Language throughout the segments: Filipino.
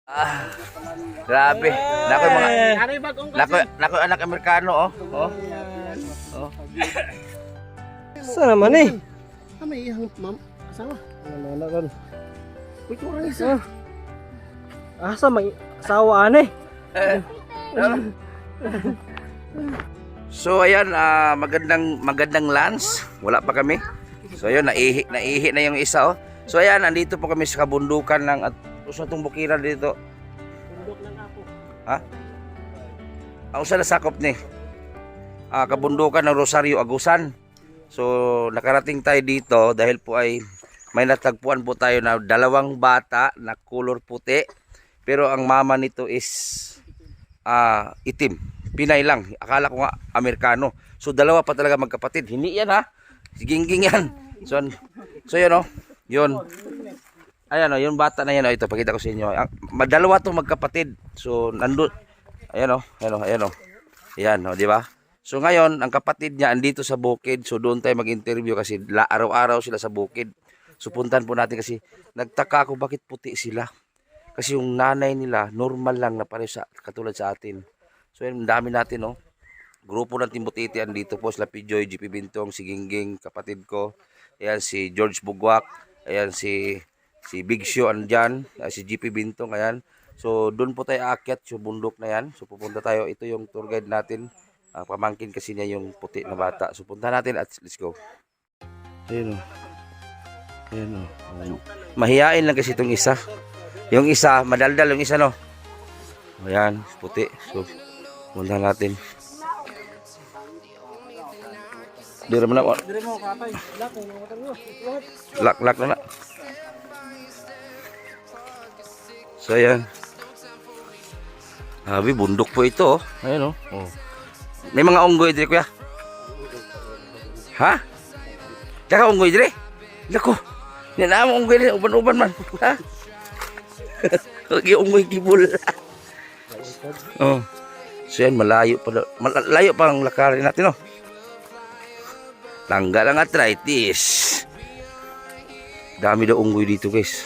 Ah, grabe. Nako yung mga nako anak Amerikano oh. Oh. Oh. Saan naman eh? May ihang ma'am, asawa. Ano ron? Uy, kurang isa. Asa may asawaan eh? So ayan, magandang lunch. Wala pa kami. So ayun, naihi na yung isa oh. So ayan, nandito po kami sa kabundukan ng at usa tong bukiran dito. Bundok ng apo. Ha? Ang usa na sakop ni. Kabundukan ng Rosario Agusan. So nakarating tayo dito dahil po ay may natagpuan po tayo na dalawang bata na color puti. Pero ang mama nito is itim. Pinay lang. Akala ko nga Amerikano. So dalawa pa talaga magkapatid. Hindi yan ha. Sigingking yan. So yun oh. Yun. Ayan o, yung bata na yan o, ito, pakita ko sa inyo. Madalawa itong magkapatid. So, nandun. Ayan o, ayan o, ayan o. Ayan o, di ba? So, ngayon, ang kapatid niya andito sa bukid. So, doon tayo mag-interview kasi araw-araw sila sa bukid. So, puntan po natin kasi nagtaka ako bakit puti sila. Kasi yung nanay nila, normal lang na pareho katulad sa atin. So, yan, dami natin o. Grupo ng Timbutiti andito po. Sila Pijoy, GP Bintong, si Gingging, kapatid ko. Ayan, si George Bugwak. Ayan, si Big Show andyan, si GP Bintong, ayan. So doon po tayo aakyat yung bundok na yan. So pupunta tayo, ito yung tour guide natin. Pamangkin kasi niya yung puti na bata. So punta natin at let's go. Ayan o. Ayan o. Mahihain lang kasi itong isa. Yung isa, madaldal yung isa no. Ayan, puti. So punta natin. Dire mo na. Dire mo katay. Lak na na. So ayan. Habi, bundok po ito oh. Ayan oh. Oh. May mga unggoy dire kuya. Ha? Tsaka unggoy dire. Lako. Yan na unggoy dire, uban-uban man. Ha? Lagi unggoy kibul. Oh. So yan, malayo pa ang lakarin natin oh. Tanggal ang arthritis. Dami daw unggoy dito guys.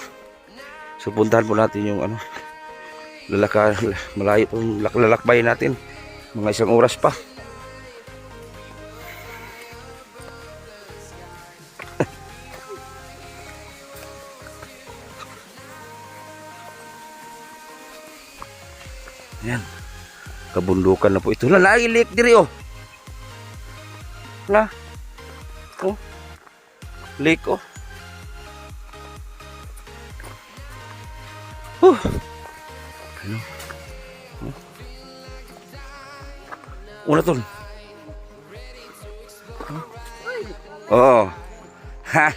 So puntahan po natin yung ano, malayo pong lalakbayin natin, mga isang oras pa. Yan, kabundukan na po ito. Nailik diri oh. Wala. Oh, lake oh. Ano? Una tol. Oh. Ha.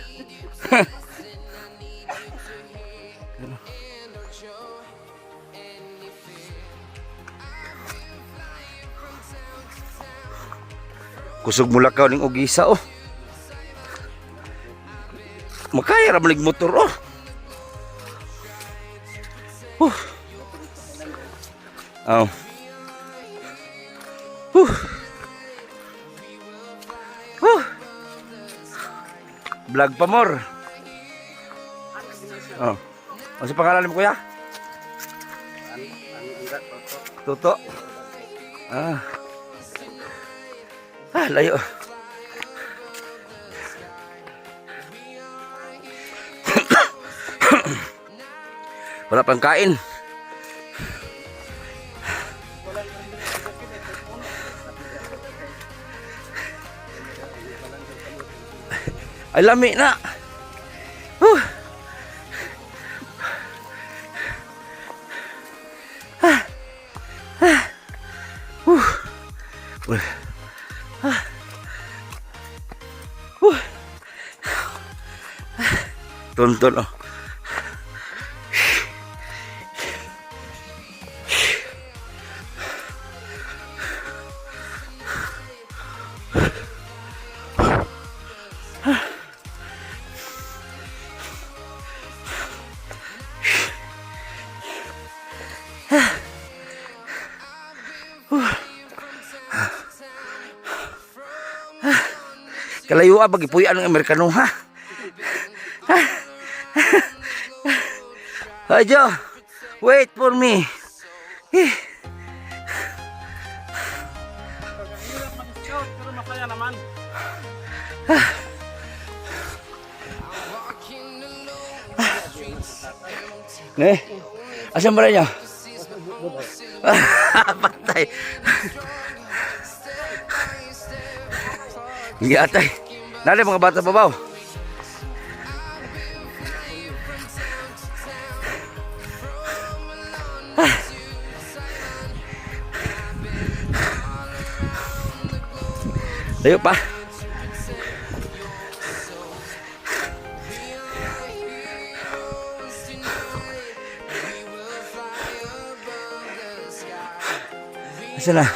Kusog mulakaw ning ugisa oh. Makaya ra malig motor oh. Oh. Vlog pa more. Oh. Ano sa pangalan mo kuya? Toto. Layo. Wala pang kain. Ay lami na. Tonton oh. Kalayo bagi puyan ang Amerikano ha. Ayo. Wait for me. Eh, Hirap mag-scout, pero masaya naman. asan ba niya? Patay. Hindi atay. Nari mga bata babaw. Layo pa. Asan na?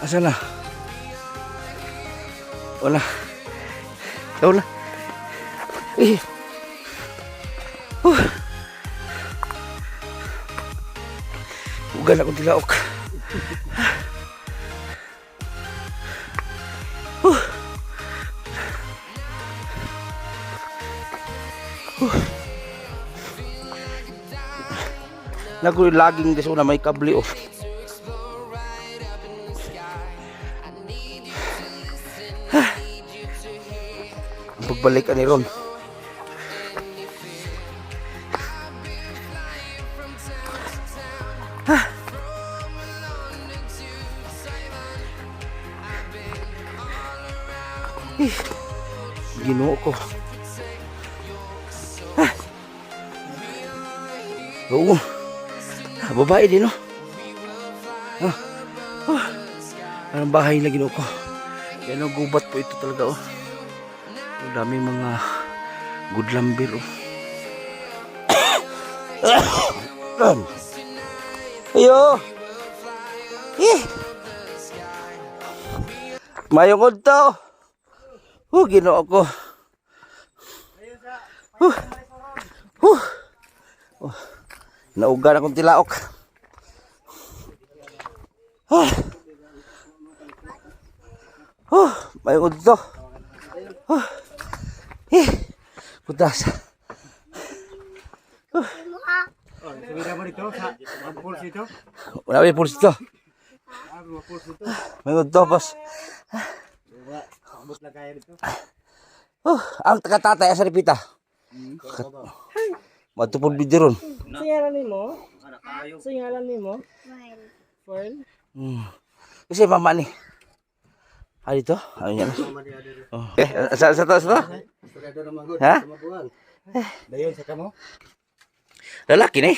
Asan na? Wala. Wala. Eh. Ugan akong tilaok. Laging deso na may kable off. Pagbalik ni Ron. Ginoo ko. Oo. Babae din, no? Anong bahay na ginoo ko? Yan ang gubat po ito talaga, oh. Ang daming mga good lambir, oh. Ayo! Mayong to. Ginoo ko. Naugan akong tilaok. Mayong to. Putas. Sumira mo dito sa pulse ito. Wala may pulse ito. Pulse ito. Mayong to, boss. Abot na kaya dito. Ang taga-tatay asa ripita. Matupod video ron. Singalan ni mo? Singalan ni mo? Fern. Kasi mama ni. Dito? Ano yan? Sa to? Ha? Dayon sa kamo. Lalaki ni.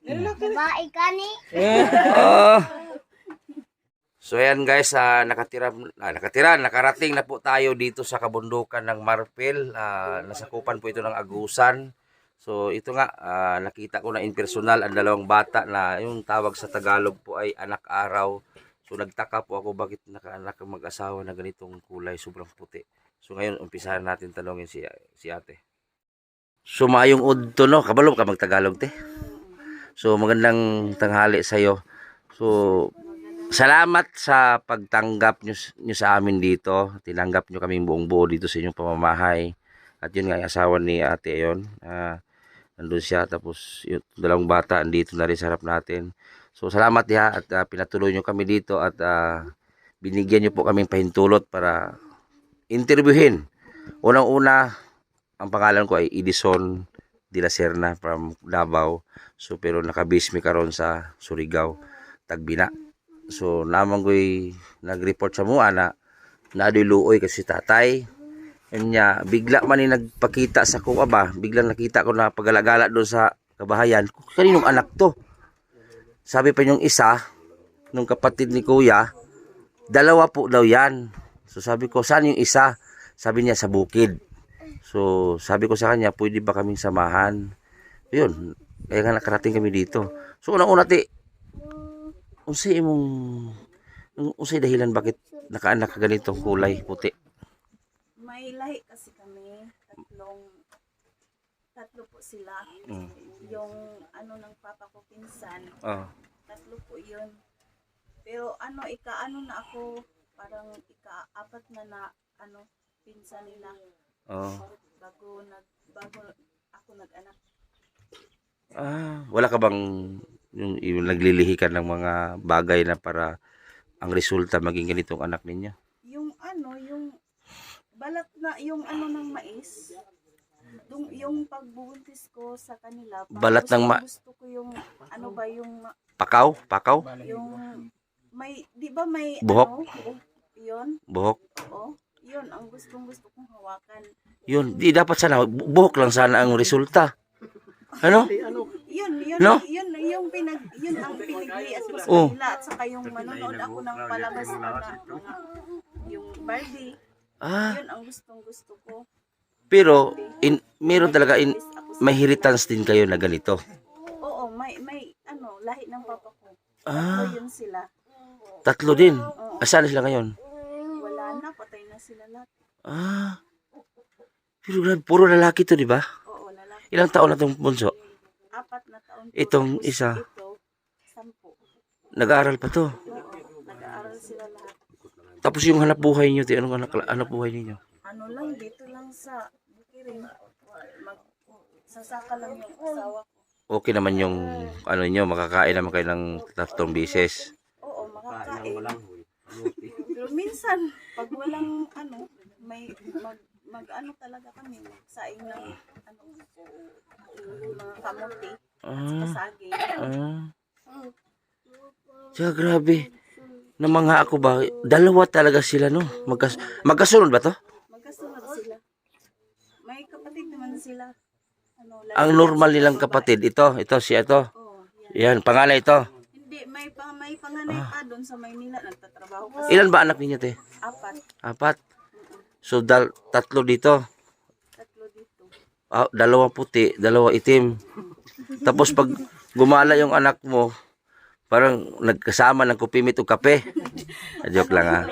Babae ka ni. So ayan guys, nakarating na po tayo dito sa kabundukan ng Marfil. Nasakupan po ito ng Agusan. So ito nga, nakita ko na in personal ang dalawang bata na yung tawag sa Tagalog po ay anak araw. So nagtaka po ako bakit nakaanak ang mag-asawa na ganitong kulay, sobrang puti. So ngayon umpisahan natin tanongin si ate. So maayong udto, no? Kabalo ka mag-Tagalog, te? So magandang tanghali sa'yo. So salamat sa pagtanggap nyo sa amin dito. Tinanggap nyo kaming buong buo dito sa inyong pamamahay. At yun nga yung asawa ni ate yon. Nandun siya. Tapos yung dalawang bata andito na rin sa harap natin. So salamat diha at pinatuloy nyo kami dito at binigyan nyo po kaming pahintulot para interviewin. Unang-una, ang pangalan ko ay Edison de la Serna from Davao. So pero nakabase mi karon sa Surigao, Tagbina. So namang ko'y nag-report sa mua na naadiluoy kasi tatay. Kanya bigla man ni nagpakita sa kuha ba, biglang nakita ko na pagalagala doon sa kabahayan. Kaninong anak to? Sabi pa yung isa, nung kapatid ni kuya, dalawa po daw yan. So sabi ko, saan yung isa? Sabi niya sa bukid. So sabi ko sa kanya, pwede ba kaming samahan? Yun, kaya nga nakarating kami dito. So unang-una unsay dahilan bakit nakaanak ka ganitong kulay puti? May lahi kasi kami. Tatlo po sila. Yung ano ng papa ko pinsan. tatlo po yun. Pero ika-ano na ako, parang ika-apat na pinsan nila. Oh. Bago ako nag-anak. Wala ka bang yung naglilihi ka ng mga bagay na para ang resulta maging ganitong anak ninyo? Yung balat na, yung ng mais, yung pagbubuntis ko sa kanila, Balat ng gusto ko yung, yung, Pakaw? yung, di ba may, Buhok? yun, Buhok? oo, yun, ang gusto kong hawakan. Yun, di dapat sana, buhok lang sana ang resulta. Ano? Yun, No? yun ang piniglias ko sa Oh. kanila, at saka yung manonood ako ng palabas na yung Barbie, yun ang gusto ko. Pero, meron talaga, may heritance din kayo na ganito. Oo, may lahi ng papa ko. Ah. Yun sila. Tatlo din. Oo. Asan sila ngayon? Wala na, patay na sila lahat. Pero grabe, puro lalaki to, di ba? Oo, lalaki. Ilang taon na itong bunso? 4 na taon. Itong Tapos isa? Ito, 10. Nag-aaral pa to. Oo, nag-aaral sila lahat. Tapos yung hanap buhay niyo, anong hanap buhay ninyo? Dito lang sa Bukirin. Sasaka lang yung asawa ko. Okay naman yung niyo, makakain naman kayo ng 3 beses. Oo, makakain. Pero minsan, pag walang may talaga kami, magsaing ng mga kamote, saging. Tsaka grabe. Namangha ako ba? Dalawa talaga sila, no? Magkasunod ba to? Magkasunod sila. May kapatid naman sila. Ang normal nilang kapatid, ito, siya ito. Oo, Yan, yan. panganay ito. Hindi, may panganay pa doon sa Maynila, nagtatrabaho kasi. Ilan ba anak ninyo, te? 4. 4. So, 3 dito. 3 dito. 2 puti, 2 itim. Tapos pag gumala yung anak mo, parang nagkasama ng kupimit o kape. Joke lang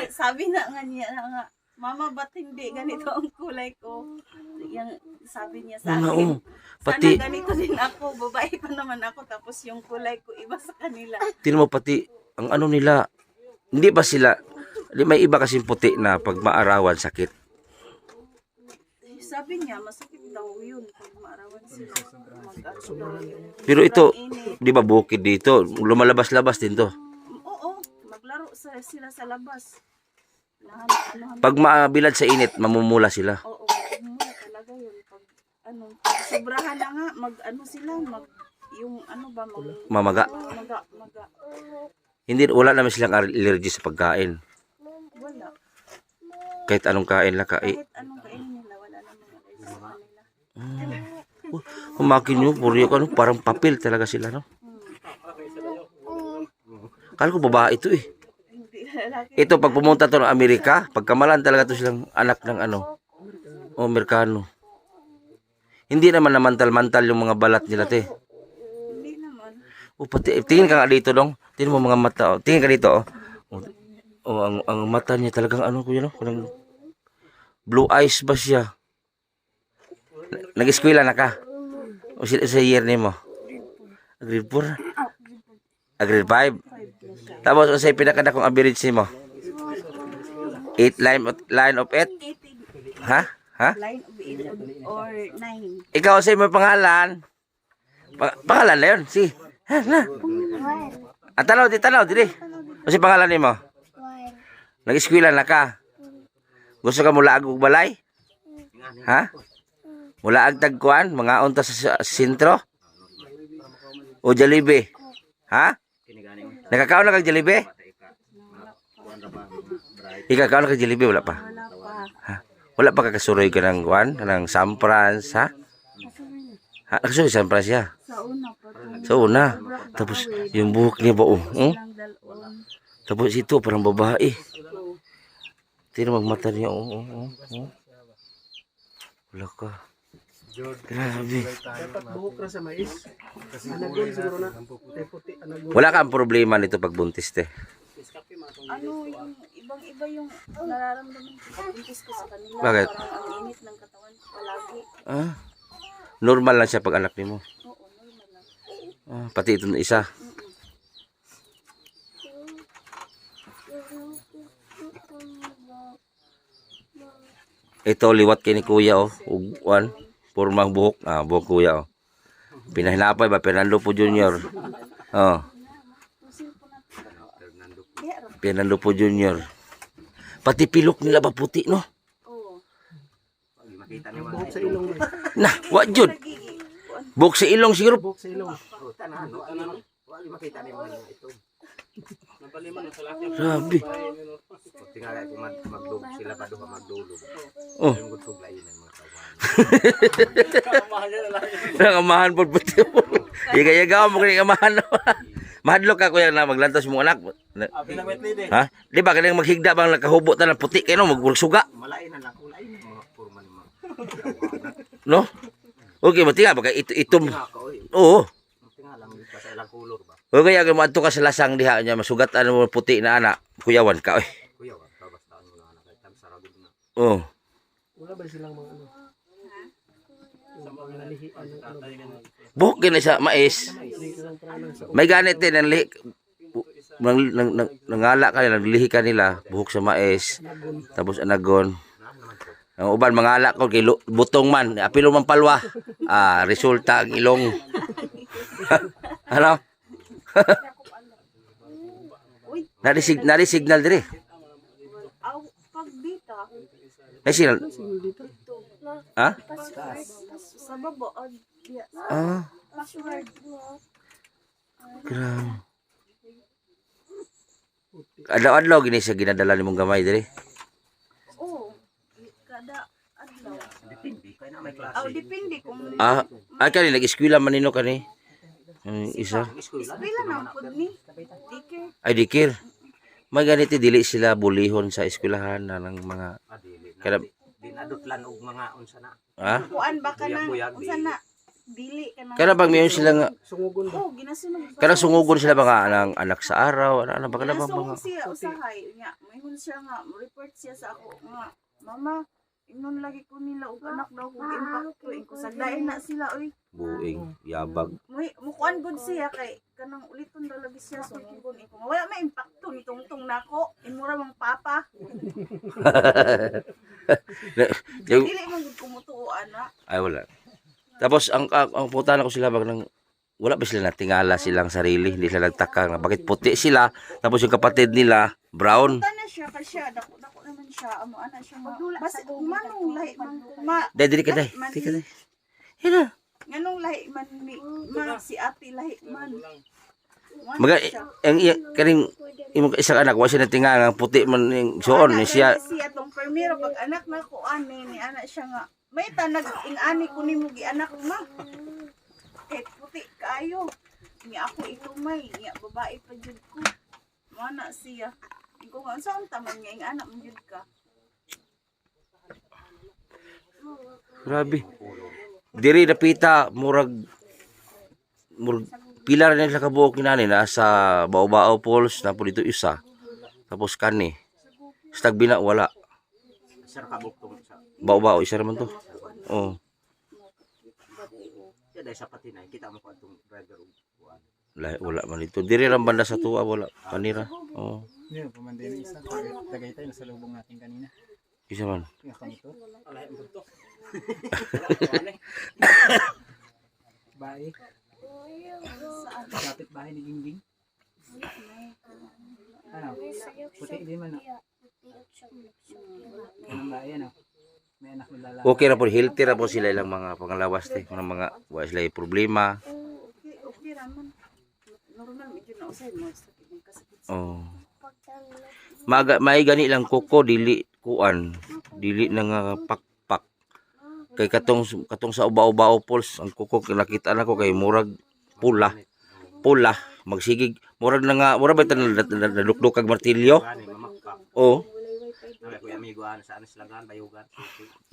Sabi na nga niya nga, Mama, ba't hindi ganito ang kulay ko? Yung sabi niya sa akin. Pati, Sana ganito din ako, babae pa naman ako, tapos yung kulay ko iba sa kanila. tinan mo pati, ang nila, hindi ba sila, may iba kasing puti na pag maarawan sakit. Sabi niya, masakit daw yun pag maarawan sila. Pero ito, Init. di ba bukid dito, lumalabas-labas din to. Oo, maglaro sila sa labas. Pag mabilad sa init, mamumula sila. Oo, muna talaga yun. Pag sobrahan na nga, sila, yung Mamaga. maga. Wala naman silang allergy sa pagkain. Wala. Kahit anong kain lang Kahit anong kainin nila, wala namang allergy sa kanila. Kumakin nyo, puro parang papel talaga sila, no? Kala ko babae ito eh. Hindi, lalaki. Ito, pag pumunta to ng Amerika, pagkamalan talaga to silang anak ng Amerikano. Hindi naman namantal-mantal yung mga balat nila, te. Hindi naman. Pati, tingin ka nga dito, dong. Tingin mo mga mata, oh. Tingin ka dito, oh. Ang mata niya talagang parang blue eyes ba siya? Nag-eskwela na ka? O sa year name mo? Grade 4? Grade 5? Tapos, ano sa'yo pinakadakong average mo? 8 line of 8? 18. Ha? Line of 8 or 9. Ikaw sa'yo may pangalan? Pangalan na yun? Si. Tanaw, dili. O si pangalan mo? Nag-eskwela na ka? Gusto ka mula og balay? Ha? Mula ag tagkuan, mga unta sa sentro? O Jollibee? Ha? Nakakaon na kag Jollibee? Ikaw kaon na kag Jollibee, wala pa? Wala pa. Ha? Wala pa kakasuroy ka ng kuan, ng Sampras, ha? Nakasuroy Sampras siya. Sa una pa to. Sa una. Tapos yung buhok niya ba, Lang dalon. Tapos ito parang babae. Tino magmata niya, Wala ka. Grabe. Dapat buhok na sa mais. Anagon siguro na. Puti, anagon. Wala kang problema nito pag buntis, te. Yung ibang-iba yung nararamdaman ko pagpuntis ko sa kanila. Bakit? Parang ang init ng katawan ko palagi. Normal lang siya pag anak ni mo. Oo, normal lang. Pati ito na isa. Ito liwat kay ni kuya oh. Ug wan, pormang buhok. Buhok kuya oh. Pinahinapay ba Fernando po Junior. Oh. Fernando po Junior. Pati pilok nila ba puti no? Oo. Buhok sa ilong. Nah, wa jud. Buhok sa ilong siguro. Buhok sa ilong. Grabe. Tingala ko magdulog sila pa duha magdulog. Oh. Yung gutog lain ang mga tawhan. Nakamahan po puti mo. Iga-yaga mo kini kamahan. Mahadlok ka kuya na maglantas mo anak. Ha? Di ba kanang maghigda bang nakahubo ta ng puti kay no magsuga? Malain na lang kulay ng mga porma ni mga. No? Okay, mati nga baka itom. Oo. Tingala mo sa ilang kulor ba. O kaya kung maadto ka sa lasang diha nya masugatan mo puti na ana, kuyawan ka oy. Kuya wa babastaan mo na anak kay tag saragod na. Oh. Wala ba silang mga ano? Mga lihi, ano. Buhok gina sa mais. Dito lang parang sa May ganit din ang lihi. Nangala ka nila, naglihi ka nila, buhok sa mais, tapos anagon. Ang uban mangala ko kay butong man, apilo man palwa. Resulta ang ilong. Ano? Nari signal dire. Aw, pag dito, May signal. Ha? sa baba, diya. Password. Grabe. Adlaw-adlaw gini siya ginadala nimong gamay dire. Oo. Kada adlaw. Depende kay na may klase. Aw, depende kung Ay kani nag-eskwela man nino kani. Isa. pila na pud ni. Dike. Ay dikir. May ganiti dili sila bulihon sa eskwelahan na ng mga kada Dinadutlan og mga unsa na. Kuan ba ka na? Unsa na? Dili ka na. Kada bang mayon sila nga sungugon ba? Oh, ginasunog. kada sungugon sila mga anang anak sa araw, ano ba kada bang mga Ginasunog siya usahay nya. Mayhon siya nga report siya sa ako nga, mama, inon lagi ko nila og anak daw kog impacto ko sagdain na sila oy. buing yabag. Mukuan gud siya kay kanang uliton daw lagi siya sungugon iko. Wala may impacto ni tungtong nako. Imura mang papa. Yung, Dili man gud kumutuo ana. ay wala. Tapos ang puta na ko sila bag nang wala ba sila natingala silang sarili, hindi sila nagtaka nga bakit puti sila tapos yung kapatid nila brown. Tana siya kasi dako naman siya amo ana siya basta manong lahi man ma Dai diri ka dai. Tika dai. Hina. nganong lahi man ni ma si ate lahi man. Maga ang kaning imong isang anak wa siya natingala nga puti man ning suon ni siya. Siya tong primero pag anak na ko ani ni ana siya nga may tanag ingani ko nimo gi anak ma. Kahit puti kaayo. Nga ako ito may nga babae pa jud ko. Mana siya. Ko nga saan taman nga ing anak mo jud ka. Grabe. Diri napita murag pilar na sa kabuok kinani na sa Baobao Falls na po dito isa. Tapos kani. Stag bina wala. Sir kabuktong sa. Baobao isa naman to. Oh. Ya dai sa patinay kita mo ko atong driver og kuan. Wala man dito. Diri ram banda sa tuwa wala kanira. Oh. Yeah, pamandin isa Tagaytay na sa lubong natin kanina. Isa man. Nga kamo to. Alay mo to. Bae. Kapit bahay ni Gingging. Ano? Puti din man. Anong bae ano? May anak na lalaki. Okay ra po healthy ra po sila ilang mga pangalawas te mga wa sila problema. Okay raman. Normal medyo na usay mo sa kasakit. Oh. May gani lang kuko dili kuan. Dili na nga pakpak. Kay katong sa Baobao Falls ang kuko nakita nako kay murag pula. Pula magsigig murag na nga murag ba nadukdok kag martilyo? Oh. Ko amigo ana sa anas langan bayugan.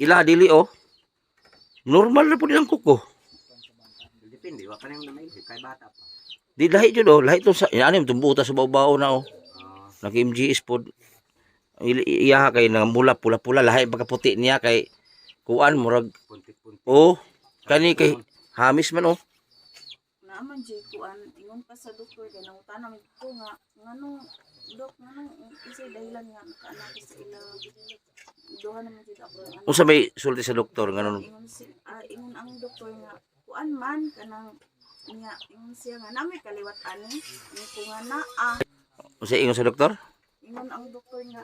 Ila dili oh. Normal na po nilang kuko. Depende wa kanang namay kay bata pa. Di lahi jud oh, lahi to sa ani tumbuta sa Baobao na oh. Nag MGS pod. Iya kay nang mula pula-pula lahi pagkaputi niya kay kuan murag Puntik-puntik. oh kani kay hamis man oh. Naaman jay kuan ingon pa sa doktor kay nangutana man ko nga ngano dok ngano isay dahilan nga nakaana ko sa ila duha naman jud ako ang Unsa may sulti sa doktor nganon? ingon ang doktor nga kuan man kanang niya ingon siya nga nami kaliwat ani ni ko nga Unsa ingon sa doktor? ingon ang doktor nga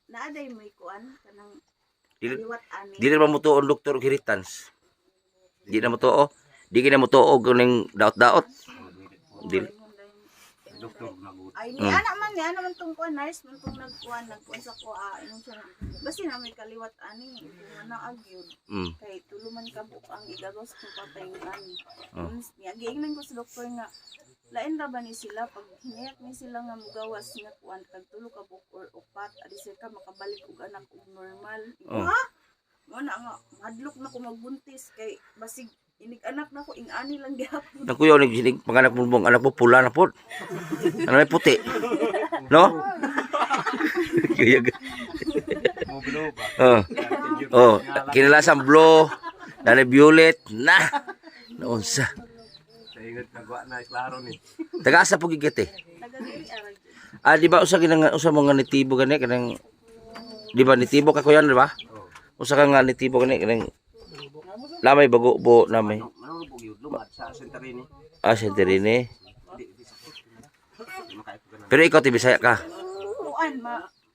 naaday may kuan kanang Dili kaliwat ani dili man mo tuon doktor og heritans. Di na mo tuo. Di kina mo tuo kuning daot-daot. Dili. Doktor nagut. ay ni ana man tong kuan nurse man tong nagkuan sa ko ingon siya basi na may kaliwat ani kung ana agyud Mm. kay tuluman ka buk ang igagos kung patay ani Oh. niya giingnan ko sa doktor nga lain ra ba ni sila pag hinayak ni sila nga mugawas nga kuan tag tulo ka buk or upat adi sir ka makabalik og anak og normal Oh. ha mo na nga madlok na ko magbuntis kay basig inig anak na ko ing-ani lang gihapon Nang kuya ni ginig panganak mo bang anak mo pula na pod. Ano may puti? No? Kuya. Mo bilo ba? Oh. Oh, kinalasan blue, dali violet na. Naunsa. Sa ingat nagwa na klaro ni. Taga-asa po gigit eh. taga-diri ara Di ba usa kinang usa mo nga nitibo gani kanang di ba nitibo ka kuya di ba? Usa ka nga nitibo gani kanang lamay bago bo namay. Mano po gyud lumad sa senterini. Senterine. Di sakit. Di makait ko na. Pero ikaw ti Bisaya ka. kuan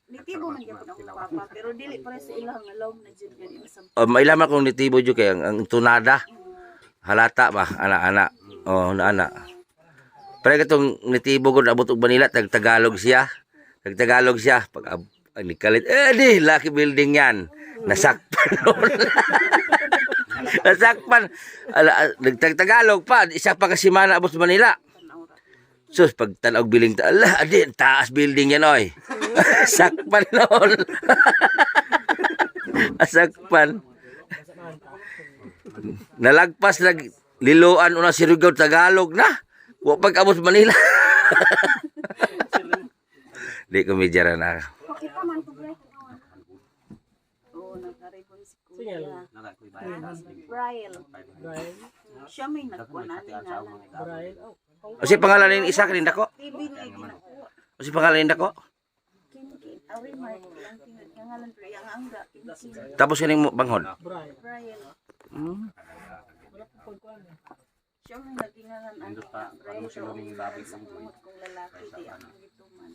nitibo man gyapon ako papa pero dili pare sa ilang alom na jud gani sa Mailaman kung nitibo jud kay ang tunada. Halata ba ana-ana. Oh, ana. Pero katong nitibo gud abot og Manila tag Tagalog siya. Tag Tagalog siya pag ang nikalit di lucky building yan. Nasakpan noon. Nasakpan. Nagtag-Tagalog pa, isa pa kasi mana abot sa Manila. Sus, pag tanaw building, ala, adi, taas building yan, oy. Sakpan noon. Sakpan. Nalagpas, liluan una si Rigaw Tagalog na. Wa pag abot sa Manila. Di ko medyara na. Pakita man to bre. Oo, nagkaribon si Kuya. Naga ko bayad. Brian. Brian. Siya may nagkuan ani ngalan. Brian. Oh. O si pangalan ni isa kaninda ko? TV ni ginakuha. O si pangalan ninda ko? Kinkin. Awi mark lang tinod ngalan pre ang angga kinkin. Tapos kaning banghod. Brian. Brian. Wala po pagkuhan. Siya may nagingalan ani. Indot pa Brian ano sila ning babi sa kung lalaki di ang gituman.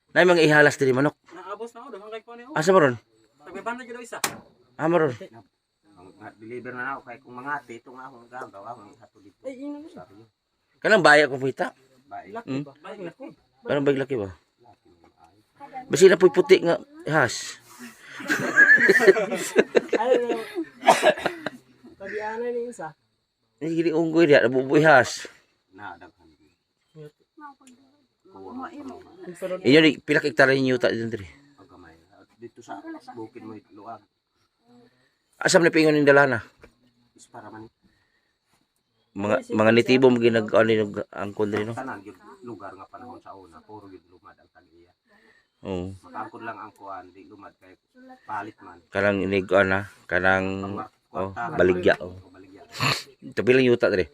Nay mga ihalas diri manok. Naabos na ako, daghang kay ko niyo. Asa maron? Tagbeban na gyud isa. Maron. Deliver na ako kay kung mga ate ito nga akong gagaw akong hato dito. Ay, ino mo. Sabi niyo. Kanang baya kong puita. Bye. Laki ba? Ay, laki. Kanang bayag laki ba? Basi na puti nga ihas. Ay, tabianan ni isa. Ni gili unggoy dia nabubuy ihas. Na daghan. Mo imo. Sunod. Inyo ni pila ka hektare ninyo ta diri. Pagkamay. Dito sa bukid mo luag. Asam na pingon ning dalana. Is para man Mga nitibo mo ginag ano angkon diri no. tanan gyud lugar nga panahon sa una puro gyud lumad ang tag-iya. Oo. Makaangkod lang ang kuan di lumad kay palit man. Kanang inig ana, kanang baligya. Oh. Baligya. Tapi lang yuta diri.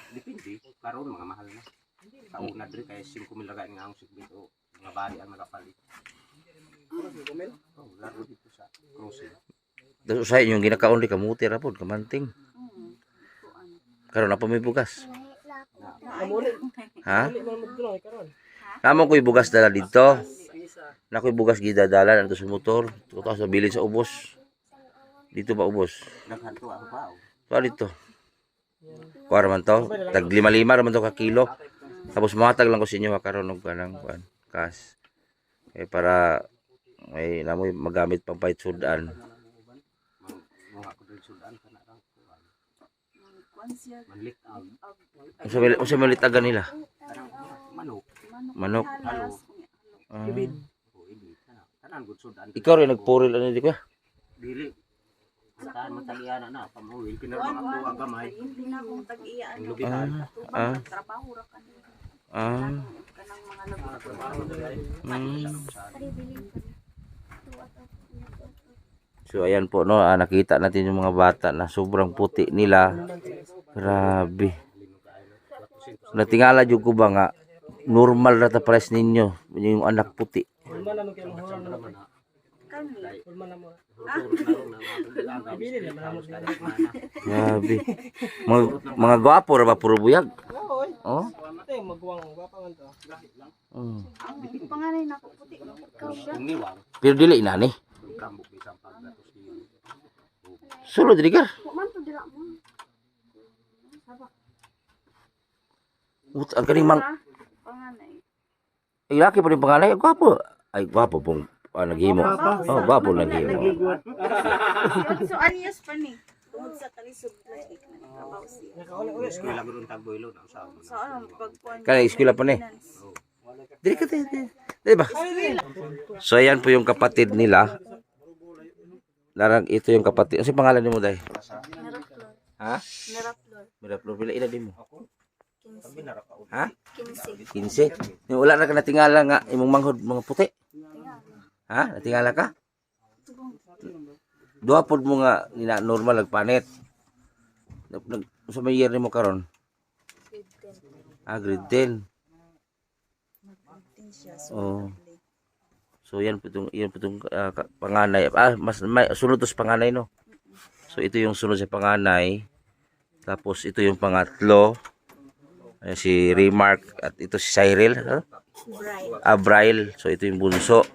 Depende karon mga mahal na. Sa una diri kay 5,000 lagay nga ang sigmit o mga bari ang nagapalit. Oh, laro dito sa crossing. Tapos usay yung ginakaon di kamuti ra pod kamanting. Karon na pa may bugas. Amore. Ha? Dili man magdulong karon. Namo ko'y bugas dala dito. Na ko'y bugas gidadala nandito sa motor. Tuto sa bilin sa ubos. Dito ba ubos? Daghan to ako pa. So dito. Kuha man to. Tag 5 raman to ka kilo. Tapos matag lang ko sa inyo karon og kanang kuan kas. Eh para may namoy magamit pang pait sudan. Mga ko diri sudan kana lang. Kuan siya Manlik ang Unsa may litagan nila? manok. Manok. halas. Ah. O ibig tanan gud sudan. Ikaw rin nagpuril ano di ko? Dili. Tahan matagiyana na pamuwil kinarang ako ang gamay. Hindi na akong tag-iya Ang ano. lubihan. Ah. Trabaho ra kanila. Ah. Kanang mga laboratory. So ayan po no, nakita natin yung mga bata na sobrang puti nila. Grabe. Natingala jud ko ba nga normal na ta price ninyo yung anak puti. Hulma naman kayo mahurang Naman naman. na. Kani. Hulma na mo. Bibili naman ako. Grabe. Mga gwapo ra ba puro buyag? Oo. Oh. Ate, magwang. Gwapa man to. Mm. Ang panganay nako puti mo ikaw siya. Kung niwang, Pero dili na ni. kambok isang pagdatos niyo. Sulod diri ka. Ang kaning mang Panganay. ay laki pa rin pangalay. Gwapo. Ay gwapo pong naghimo. Oh, gwapo naghimo. So anyos pa ni. Tungod sa kalisod plastic na nakabaw siya. Nakauli-uli. Eskwela mo ron tagboylo na usaw. So ano pagkuan. Kana eskwela pa ni. Diri ka di ba? So ayan po yung kapatid nila. Narang ito yung kapatid. Ano si pangalan ni mo day? Ha? Miraplor. Miraplor pila ila din mo. Ha? 15. 15. Yung wala na ka natingala nga imong manghod mga puti. Ha? Natingala ka? Duha pod mo nga nina normal nagpanit. Sa may year nimo karon? Grade 10. Oh. So yan po itong panganay. Mas may sunod to sa panganay no. So ito yung sunod sa panganay. Tapos ito yung pangatlo. Ayan, si Remark at ito si Cyril. Abrail. So ito yung bunso.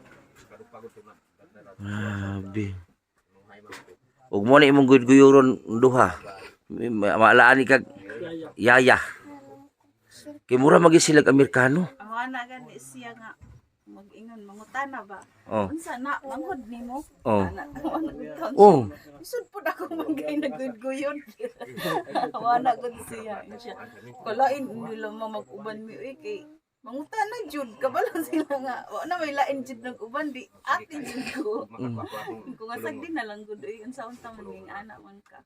Grabe. Ug mo na imong guyuron duha. Maalaan kag yaya. Kay mura magi sila Amerikano. Ang ana gani siya nga mag-ingon mangutana ba? Oh. Unsa na manghod nimo? Oh. Oh. Oh. Isod po ako magay nagguyon. Wala gud siya. Siya. Kalain nila mag-uban mi uy kay mangutana jud kabalo sila nga. Wa na may lain jud ng uban di atin jud ko. Kung asag din na lang gud uy unsa unta man ning ana man ka.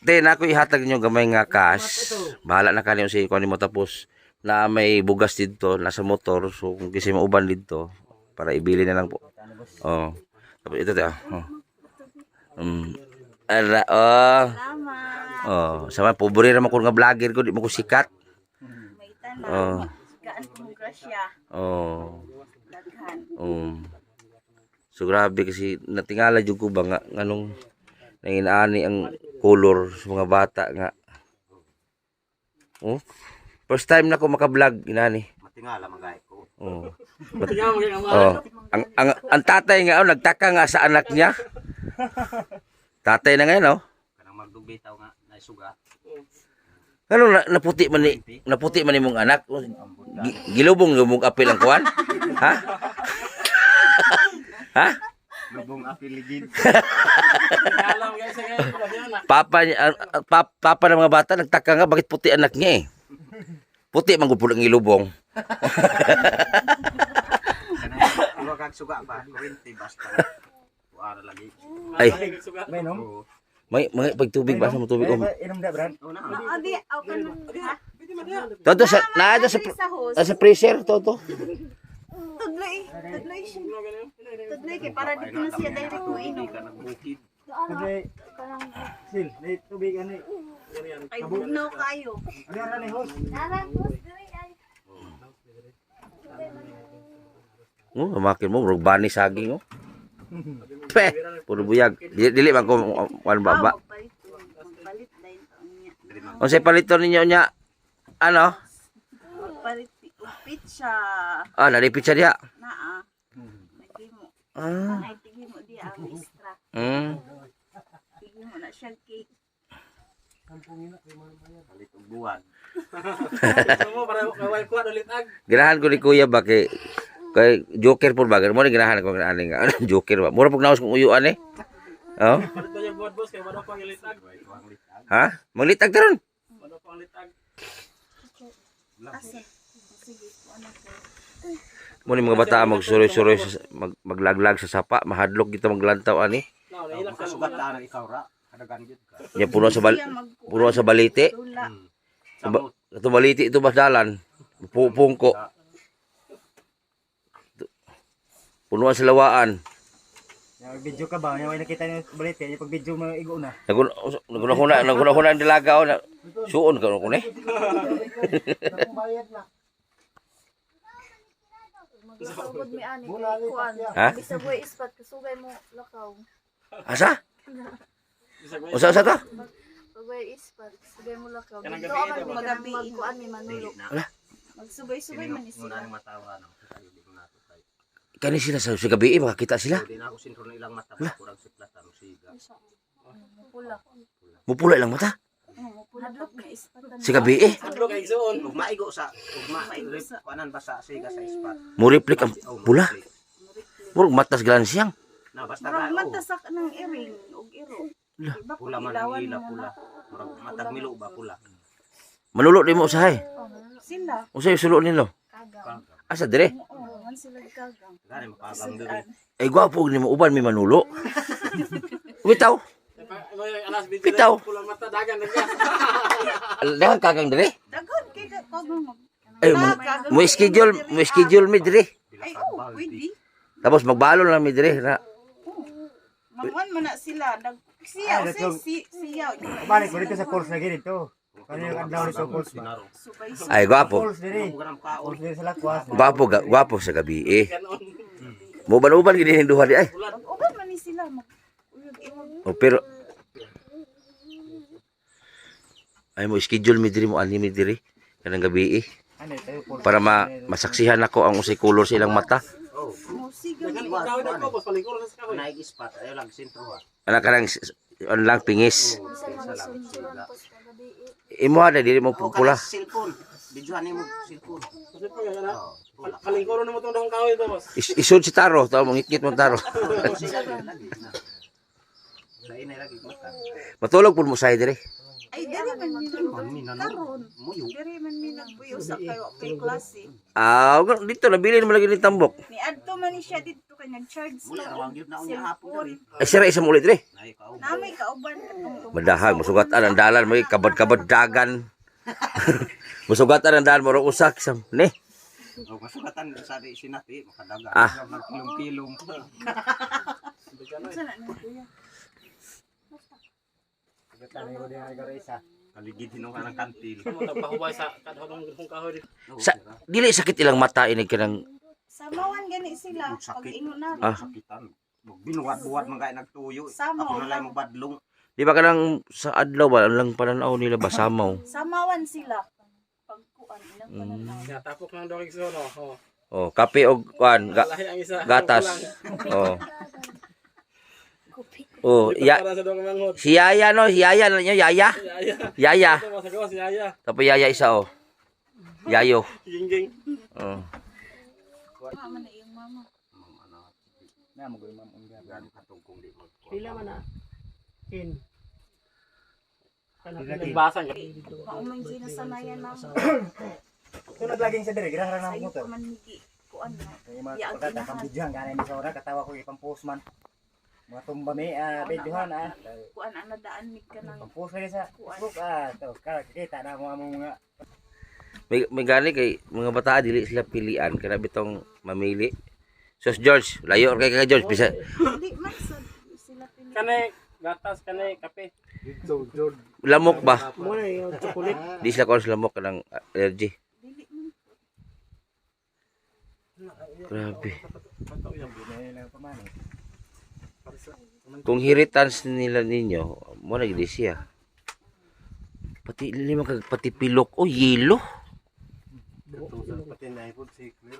Then ako ihatag niyo gamay nga cash. Bahala na kanimo si kuan mo tapos na may bugas dito nasa motor so kung kasi mauban dito para ibili na lang po. Oh. Tapos ito oh. Ala Salamat. oh, sama pobre ra man ko nga vlogger ko di mo ko sikat. May tanan. Oh. Gaan ko mo grasya. Oh. Daghan. So grabe kasi natingala jud ko ba nga nganong nanginaani ang color sa mga bata nga. Oh. First time na ako maka-vlog inani. Matingala magay ko. Oh. Tingnan mo yung Oh. Ang tatay nga nagtaka nga sa anak niya. Tatay na ngayon oh. Kanang magdugbitaw nga naisuga. Ano naputi man ni mong anak? Gilubong mong apil ang kuan? Ha? Ha? Lubong apiligid. alam guys sa ngayon. Papa ng mga bata nagtaka nga bakit puti anak niya eh. Puti man gud ang ilubong. Kanang kag suga ba? 20 basta. Wala lagi. Ay, May nom? may pagtubig ba sa tubig oh. Inom da brand. Adi aw kanon. Toto sa sa freezer toto. Tudloy. Tudloy siya. Tudloy kay para dito na siya direct mo inom. Ka nagbukid. Kasi sil, may tubig ani. Ay bugnaw kayo. Ano ra ni host? Oh, makin mo bani saging oh. Pe, puro buyag. Dili man ko kuan baba. Magpalit dahil niya. Unsay palito ninyo nya? Ano? Magpalit pizza. Nalipit siya diha. Naa. Nagimo. Ah. Ay tigimo di ang extra. Tigimo na siya cake. Palit og buwan. Mo para kaway ko ulit ag. Ganahan ko ni kuya ba kay Joker po ba? Mo ni ganahan ko ani nga Joker ba. Mura pug naos kong uyuan eh. Oh. Palit yung buwan boss kay wala pang ulit ag. Ha? Manglitag taron. Wala pang ulit ag. Ase. Sige, ano ko. Mo ni mga bata magsuroy-suroy maglaglag sa sapa, mahadlok kita maglantaw ani. No, nailak sa Sugat ta na ikaw ra. Kadagan gyud ka. Nya puno sa balite. Tula. Ito balite ito basdalan. Pungko. Punuan sa lawaan. Video ka ba? Yung nakita niyo balit, yung pag video mo igo na. Naguna ang dalaga o na. Suon ka ko ni. Pagod mi ani Muna, kay kuan. Ha? Bisag way ispat kasugay mo lakaw. Asa? Bisag mo. Usa ta? Pag way ispat kasugay mo lakaw. Kanang Dito gabi man ito, mi magabi. magkuan ni Manolo. Magsubay-subay man ni Muna sila. ang matawa na. Hindi ko nato kay. Kani sila sa gabi makakita sila. Hindi na ako sintro ng ilang mata. Kurang siplatan. Siga. Pula. Mupula lang mata. Hadlok na ispatan. Sa gabi Adlo kay igsoon. Ug maigo sa kuanan ba sa siga sa ispat. mo reflect ang pula. Murag matas glansyang. Na basta Murag ka. matasak ng iring ug iro. Diba Pula man ang ila pula. Murag matag milo ba pula. Manulo di mo usahay. Sila. Usa yung sulo nilo. Kagang. Asa dire? Oo, man sila kagang. Gani mapagang diri. Ay gwapo ni mo uban mi manulo. Bitaw. Alas video. Bitaw. Pulang mata dagan nagka. Dahan kagang dire. Dagan kay kagang mag. Ay mo schedule mi dire. Ay, oo, pwede. Tapos magbalo lang mi dire na. Mamuan man na sila. Siya, siya. Balik ko dito sa course na ganito. Kano yung adlaw ni sa course ba? Subay-subay. Ay gwapo. Course diri. Course diri sa lakwas. Gwapo sa gabi Kanon. Mo ban-uban gid ning duha di ay. Mag-uban man ni sila. Mag-uyog-uyog. Oh, pero ay mo schedule mi diri mo ani mi diri kanang gabi Ano tayo course? para masaksihan ako ang usay color sa ilang mata. Oh. Musiga. Dagan ikaw na ko pas palikor sa kahoy. Naig ispat ayo lang sintro ha. Ana kanang on lang pingis. Bisan mga sunsuran po sa gabi. Imo ada diri mo pula. Cellphone. Videohan nimo cellphone. Kasi pa nga kalingkoro na mo tong dahong kahoy to boss. Isod si Taro, taw mo ngikit mo Taro. Lain na lagi mata. Matulog pud mo say diri. Ay, diri man karon. Muyo. Diri man mi nagbuyo sa kayo kay klase. Ah, dito nabili mo lagi ni tambok. Ni adto man ni siya dito kay nag-charge Muli sa rawang gyud na unya hapon diri. Ay sira isa mo ulit diri. Nay ka og. Namay kauban katong Madahan musugatan ang dalan mo kabad-kabad dagan. Musugatan ang dalan mo ro usak sam ni. Og masugatan sa di sinati makadaga. Ah. Magkilom-kilom. Unsa na ni kuya? Tani ko din ay garisa. Kaligid hinuha ng kantil. Mo nagpahubay sa kadhong kahoy. Sa dili sakit ilang mata inig kanang Samawan gani sila pag ingon na. Ah. Sakitan. Binuwat-buwat man kay nagtuyo. Samaw Ako na lang lang. magbadlong. di ba kanang sa adlaw ba lang pananaw nila basamaw. Samawan sila. Pag kuan ilang pananaw. Ya tapok ng dog igsoon oh. Oh, kape og kuan Lahi ang isa. gatas. Oh. Oh, ya Para sa dog manghod. si Yaya no, si Yaya na niyo, Yaya. Yaya. Yaya. Ito masagawa si Yaya. Tapos Yaya isa oh. Yayo. Gingging. Oh. Mama na iyong mama. Na mo gyud ma'am unga. Gani katungkong di mo. Pila man na. In. Nagbasa nga. Maumay sinasanayan na. Kung naglaging sa diri, gira ra Sayo na motor. pa man higi. Kuan na. Kaya mga Di pagkata aginahan. pang videohan kanay ni sa ora katawa ko ipang post man. Mga tumba mi videohan Kuan ang nadaan mig ka ng Pang post lagi sa Facebook to kita na mo among mga May gani kay mga bata dili sila pilian kana bitong mamili. Sos George, layo kay ka George bisa. Di man sila pili. Kanay gatas kanay kape. Lamok ba? Mo na yung chocolate. Di sila kon lamok kanang allergy. Dili man. Grabe. binay lang pamani. Kung hiritans nila ninyo, mo na gid siya. Pati lima kag pati pilok o yelo. Pati na ipod si Clear.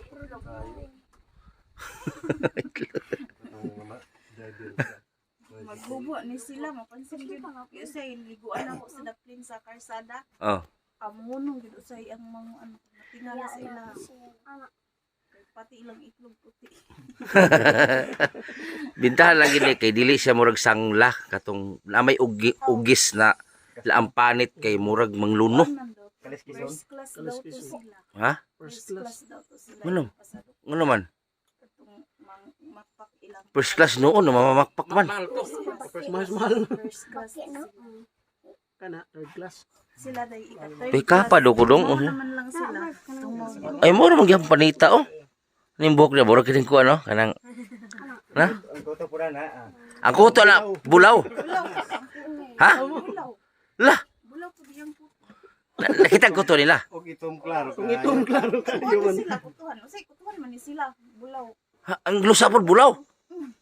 Magbubo ni sila mapansin gyud. Usay liguan ako sa daplin sa karsada. Oh. Amunong gyud usay ang mga ano tingala sila. Pati ilang itlog puti. Bintahan lang gini kay dili siya murag sangla katong namay ugis na laampanit kay murag mangluno. Kaliskison. First class daw to sila. Ha? First class daw to sila. Ano? Pasado Ngano man? katong makpak ilang. First class noon, mamamakpak man. Mahal to. First class sila. Kana third class. Sila day ika. May kapa do ko dong. Ano naman lang sila. Tumaw. Ay mo ra magyang panita oh. Nimbok na murag kining ko ano kanang na? Ang kuto pura na. Ang kuto na bulaw. Ha? Bulaw. La, Bulaw po diyang po. nakita ko to nila. Og itom klaro. Kung itong klaro Kuha kayo man. sila kutuhan. Usay kutuhan man ni sila. Bulaw. Ha, ang lusa po bulaw.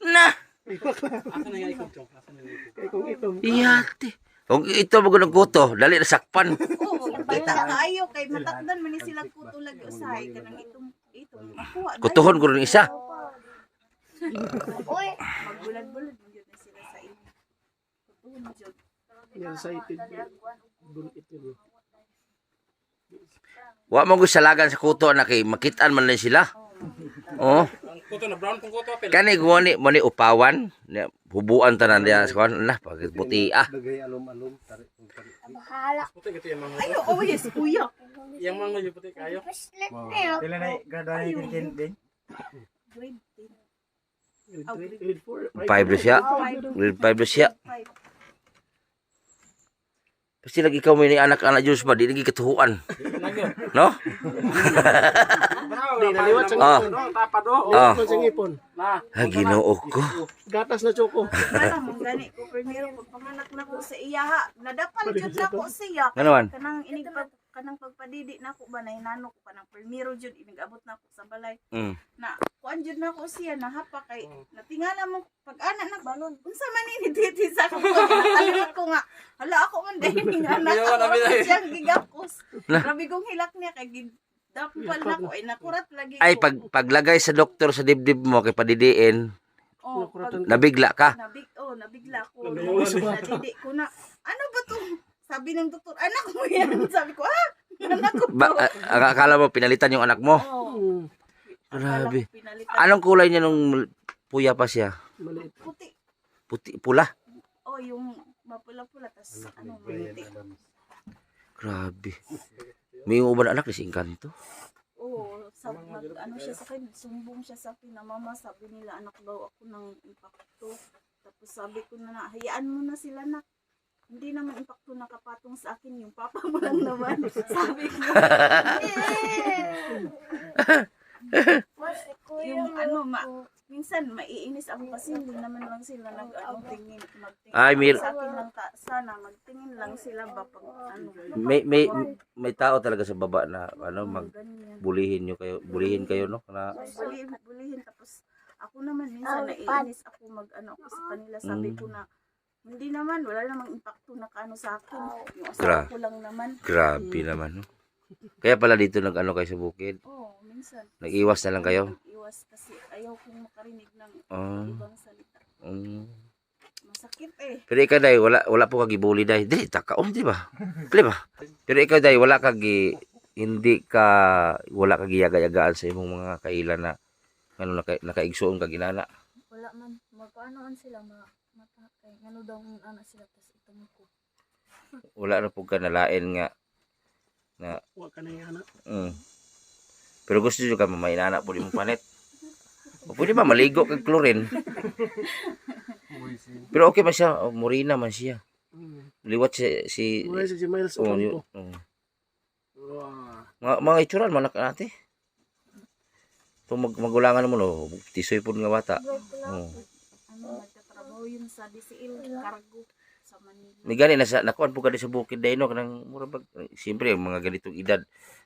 Na. Asa na nga ikot chong? Asa na nga ikot? Kay kung ito. Iyati. Kung ito mo ng kuto, dali na sakpan. Oo, kita kaayo kay matakdan man ni sila kuto lagi usahay kanang itong makuha. Kutuhon ko rin isa. Magbulad-bulad man yun na sila sa inyo. Kutuhon jud. Yan sa itid. Bulok ito. Wa mo ko salagan sa kuto na kay makitaan man lang sila. Oh. Ang kuto na brown kung kuto apel. Kani guni mo ni upawan, ni hubuan tanan diya sa kwan na pagit puti ah. Dagay alom-alom, tarik. Puti gito yung mga. Ayo, oh yes, kuya. Yang mga yung puti kayo. Pila na gadahay kin din. Grade 10. Grade 4. 5 na siya. Grade 5 na siya. 5. Pasti lagi ikaw may ni anak-anak Diyos ba, di lagi katuhuan. No? Di naliwat sa Ah. ngipon. Tapad o. Ah. Sa ngipon. Na. Ah, ginoo ko. Gatas na choco. Ano mong gani ko primero pagpanganak na ko sa iya ha. Nadapal jud na ko siya. Ano man? Kanang inigpag kanang pagpadidi na ko ba na hinanok ko kanang primero jud inigabot na ko sa balay. Mm. Na kuan jud na ko siya nahapa kay natingala mo pag ana na balon. Unsa man ni titi sa ko. Alimot ko nga. Hala ako man dahil ning anak ako siyang gigapos. Grabe kong hilak niya kay dapal na ko ay nakurat lagi ko. Ay, paglagay sa doktor sa dibdib mo kay padidiin, oh, pag, nabigla ka. nabigla ko. Nabiwas ba? Nadidi ko na, ano ba to? Sabi ng doktor, anak mo yan. Sabi ko, anak ko to. Akala mo pinalitan yung anak mo? Oo. Grabe. Akala ko pinalitan. Anong kulay niya nung puya pa siya? Maliit. Puti. Puti, pula. Oh, yung mapula-pula. Tas, ano, puti. Grabe. May uban anak ni si Encanto. Oo, ano siya sa akin, sumbong siya sa akin na mama, sabi nila anak daw ako ng impacto. Tapos sabi ko na, hayaan mo na sila na. Hindi naman impacto nakapatong sa akin, yung papa mo lang naman. Sabi ko. Yung ano, minsan maiinis ako kasi hindi naman lang sila magtingin Ay, sa akin lang sana magtingin lang sila ba pag ano. May tao talaga sa baba na ano Ganyan. bulihin kayo no na Bulihin tapos ako naman minsan naiinis ako ako sa kanila sabi ko na hindi naman wala namang impacto na kaano sa akin yung asawa ko lang naman. grabe naman no. Kaya pala dito nag-ano kayo sa bukid. Oo, minsan. Nag-iwas na lang kayo. Nag-iwas kasi ayaw kong makarinig ng Ah. ibang salita. Masakit eh. Pero ikaw dai wala po kagibuli dai. Di takaon di ba? Di ba? Pero ikaw dai wala giyaga-yagaan sa imong mga kailan na ano nakaigsuon ka ginana. Wala man. Magpaanoan sila. Kay ano daw ang anak sila. Tapos itong ko. Wala na po ka nalain nga na Wa ka na yung anak. Pero gusto nyo ka mamainana po di mong panit. O pwede ba maligo kag chlorine? Pero okay man siya, morina man siya. Liwat si Mula si Miles oh, Ocampo. mga ituran man ate. To magulangan mo no, tisoy pud nga bata. Oh. Ano, nagtatrabaho yun sa DCL Cargo sa Manila. Ni gani nasa nakuan po kadi sa bukid dai no kanang mura bag siyempre mga ganitong edad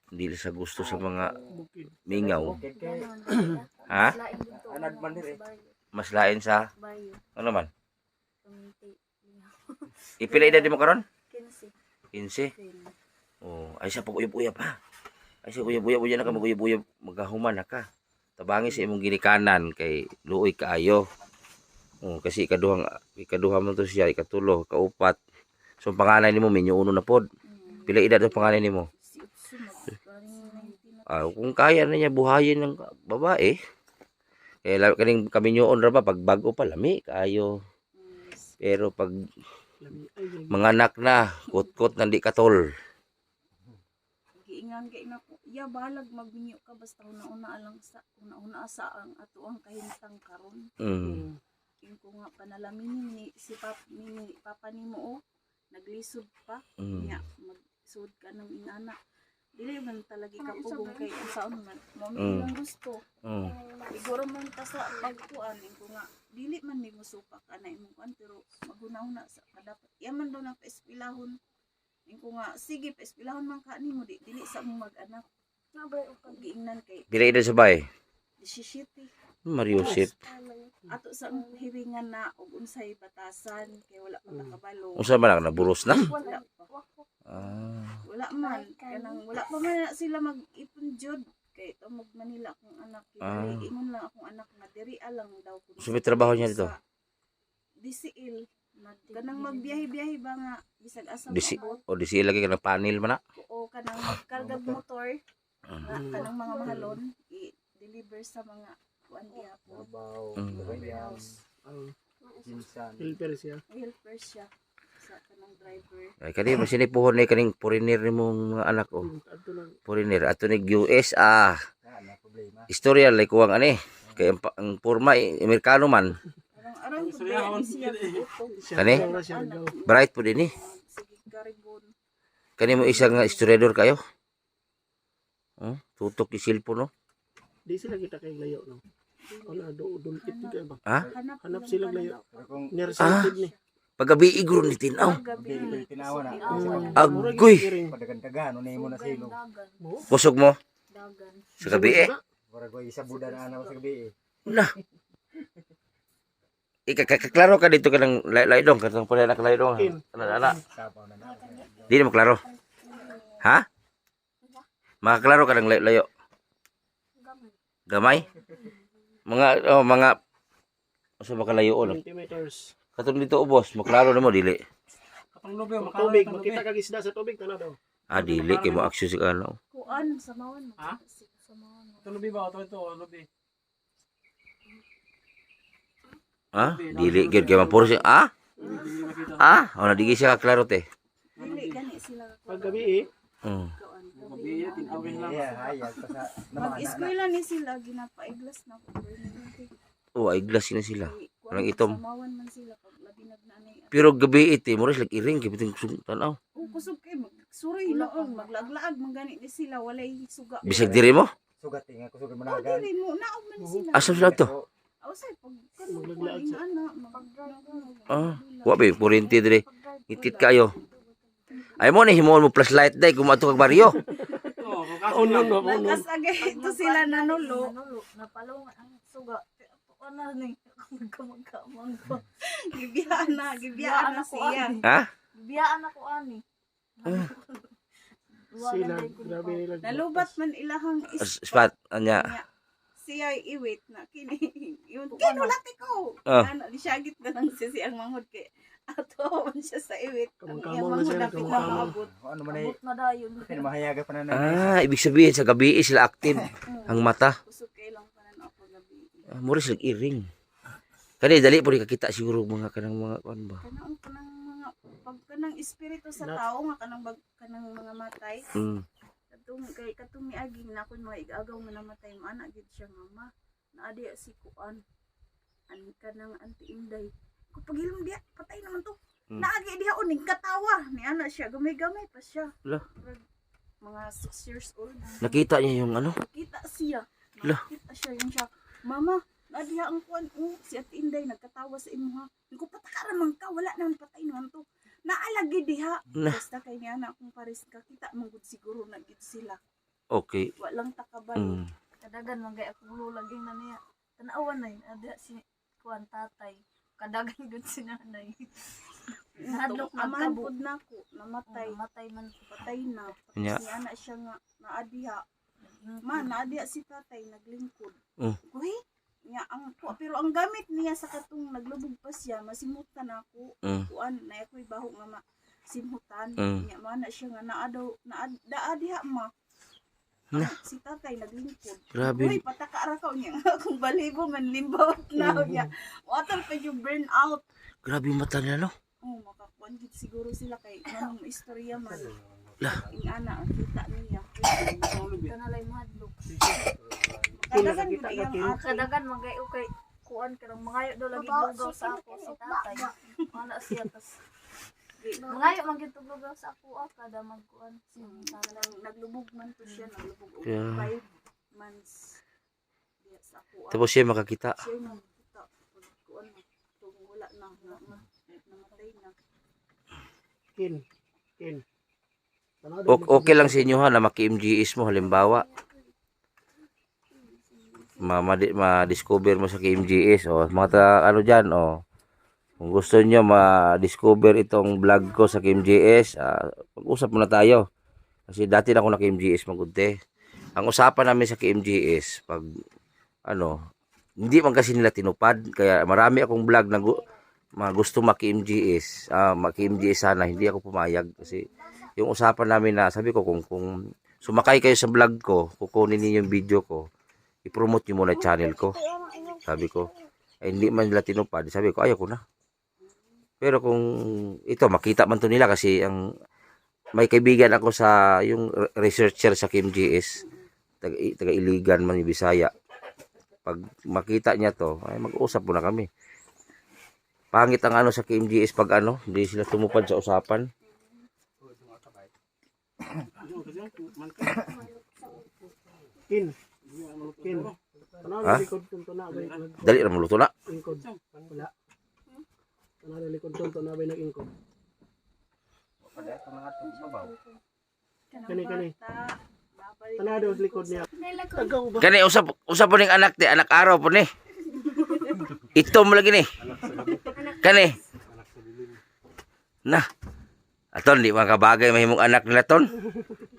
hindi sa gusto sa mga mingaw. Ha? Lain din to. Anad man dire. Mas lain sa Bayo. ano man? Tuminti. Ipila edad mo karon? 15. 15. Oh, ay sa pag-uyab-uyab pa. Ay sa uyab-uyab na ka mag-uyab-uyab magahuman na ka. Tabangi sa imong ginikanan kay luoy kaayo. Oh, kasi ikaduha mo to siya, ikatulo, kaupat. So panganay nimo minyo uno na pod. Pila edad ang panganay nimo? Si Utsu, mag-19 na. Kung kaya na niya buhayin ng babae. Eh kaning kaminyoon ra ba pag bago pa lami kaayo. Pero pag mga anak na kot-kot nandi katol. Giingan kay na ko. Ya balag magminyo ka basta una-una sa ang ato ang kahintang karon. Yung ko nga panalamin ni si papa nimo naglisod pa nya magsud ka ng inana. Dili man talaga kapugong kay usaon man mo lang gusto. Siguro man ta sa pagkuan ko nga dili man mi musupak ana imong kuan pero maghuna-huna sa kadapat. Yaman daw na paespilahon. Ko nga sige paespilahon man ka nimo dili sa mong mag-anak. Nabay o giingnan kay Pila edad sa bay? 17. Mariusip. Ato sa hiringan na og unsay batasan kay wala pa nakabalo. Unsa man lang naburos na? Wala pa. Ah. Wala man. Kanang wala pa man na sila mag-ipon jud kay tumog Manila akong anak. Ingon lang akong anak nga diri lang daw kun. So may trabaho niya dito? DCL. Kanang magbiyahe-biyahe ba nga bisag asa Disi maabot o disi lagi ka ng panel man na. o kanang magkargag motor nga kanang mga mahalon i-deliver sa mga kuan diapo. Warehouse. Helper siya. Helper siya sa kanang driver. Ay kani mo sinipuhon ni kaning foreigner nimong mga anak oh. Adto lang. Foreigner ato ni US Istorya like kuwang ani kay ang porma Amerikano man. Arang ko ba siya uto. Kani? Siya daw. Bright po din Sige garibon. Kani mo isang historiador kayo? Tutok yung silpo no? Di sila kita kay layo no. Wala do dulkit kay ba. Ha? Hanap sila layo. Kung Nearsighted ni. Paggabi igro ni tinaw. Gabi. tinawa na. Agoy! Padagan-dagan, unay mo na silo. Dagan. Kusog mo Dagan. sa gabi eh. Murag ko isa buda na ana sa gabi eh. Na. Ikaklaro ka dito ka ng laydong. Katong pala na kalaydong. Ana. Sapaw na na. Di mo klaro. Ha? Makaklaro ka ng layo. Gamay? Mga sa makalayoon. 20 meters. Katong dito ubos, maklaro na mo dili. Kapang lubi, Tubig, makita kag isda sa tubig tanaw daw. Dili kay mo aksyon si ano. Kuan sa mawan mo. Ha? Sa mawan mo. Ito lubi ba? Ito, lubi. Dili gyud kay mapuro siya. Wala digi siya klaro te. Dili gani sila. Pag gabi Gabi, tinawin lang. Hayag pa sa Mag-eskwela ni sila ginapaiglas na ko. Ay glass na sila. Walang itom. Samawan man sila pag labi nagnanay. Pero gabi ite, mo rin iring kay biting tanaw. Kusog kay suri noong maglaglaag man gani ni sila walay suga. Bisag diri mo? sugat nga kusog Oh, managan. dili mo naog man sila. Asa sila to? Aw say pag Maglaglaag kanang siya. ana Wa ba purinti diri. Itit kayo. Ay mo ni himuon mo flashlight day kung ato kag baryo. Oo, Unon no, unon. Nagkasagay ito sila nanulo. Napalungan ang suga. Ano ni? Magkamang ko. Gibiyaan na siya. Ha? Biyaan ako ani. Sila grabe nila. Nalubat man ilahang Spot anya. siya iwit na kini yun kinulati ko ano di siya git na lang siya ang manghod kay ato man siya sa iwit ang Kamang-kamang na manghod siya, napit na kamang-kamang. maabot Ano man ay Abot na dayon. mahayaga pa na Ibig sabihin sa gabi sila active ang mata. kusog kay lang pa na ako gabi Mo rin sila iring. Kani dali po kakita siguro mga kanang mga kuan ba. kanang mga pag kanang espiritu sa tao nga kanang mga matay katong miaging na kun mga igagaw nga namatay mo ana gid siya mama naadi si kuan kanang Auntie Inday ko pagilom diya patay naman to naagi diha uning katawa ni ana siya gamay-gamay pa siya Lah. mga 6 years old Nakita niya yung ano? kita siya Lah. nakita siya yung siya mama naadi ang kuan si Ate Inday nagkatawa sa imo ha ko pataka man ka wala naman patay naman to naalagi diha Nah. basta kay niya na akong pares ka kita manggod siguro na gid sila Okay. walang takabalo Kadagan man gay akong lulaging na niya. Tanawan na yun. Ada si kuan tatay. Kadagan gud si nanay. Nahadlok amahan magkabo. pod nako namatay Matay man. patay na Nya. si ana siya nga naadiha man naadiha si tatay naglingkod kuhi nya ang pero ang gamit niya sa katong naglubog pa siya masimutan ako kuan na ako'y baho nga simutan nya man na siya nga naadiha ma si tatay naglingkod Grabe. uy pataka ra ka nya akong balibo man limbaw na niya water pa yung burn out Grabe yung mata nila no. makakuan gid siguro sila kay manong istorya man Lah. ing ana ang kita niya Kanalay mahadlok. kadagan gud iyang ate Kadagan man gay okay. Kuan karang mangayo daw lagi lugaw sa ako si tatay. Ana siya tas. Mangayo man gid lugaw sa ako kada magkuan. naglubog man to siya naglubog og Yeah. 5 months diya sa ako Tapos siya makakita. siya man kita kuan tung wala na namatay na Kin. Okay lang sa inyo ha na maki-MGS mo halimbawa. ma-discover mo sa KMGS o mga ano diyan o kung gusto niyo ma-discover itong vlog ko sa KMGS, pag-usap muna tayo. Kasi dati na ako na KMGS magunti. Ang usapan namin sa KMGS pag ano, hindi man kasi nila tinupad kaya marami akong vlog na gusto ma-KMGS, ma-KMGS sana, hindi ako pumayag kasi yung usapan namin na sabi ko kung sumakay kayo sa vlog ko, kukunin niyo yung video ko, i-promote niyo muna channel ko. Sabi ko, hindi man nila tinupad. Sabi ko, ayaw ko na. Pero kung ito, makita man to nila kasi may kaibigan ako sa yung researcher sa KMGS, taga Iligan man yung Bisaya. Pag makita niya to, ay mag-usap muna kami. Pangit ang ano sa KMGS pag hindi sila tumupad sa usapan. Kin. Kin. Ha? Likod tunto na bay. Dali na maluto na. Ingkod. Wala. Tanado likod tunto na bay nag-ingkod. Kani. Tanado likod niya. Tagaw ba? Kani usap po ning anak anak araw po ni. Itom lagi ni. Kani. Na. Aton di makabagay mahimong anak nila ton.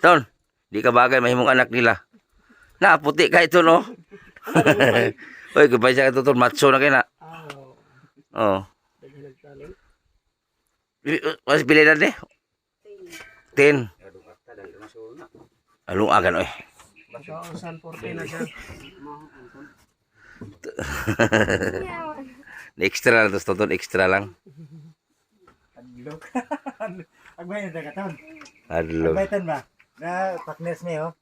Ton, di ka bagay mahimong anak nila. Na puti ka ito no. Oy, kapay siya ito ton matso na kay na. Oh. Mas pilihan ni. 10. Alung agan oy. San porte na siya. Extra lang to ton extra lang. Agbay na katon. Adlo. Agbay ba? Na partners niyo.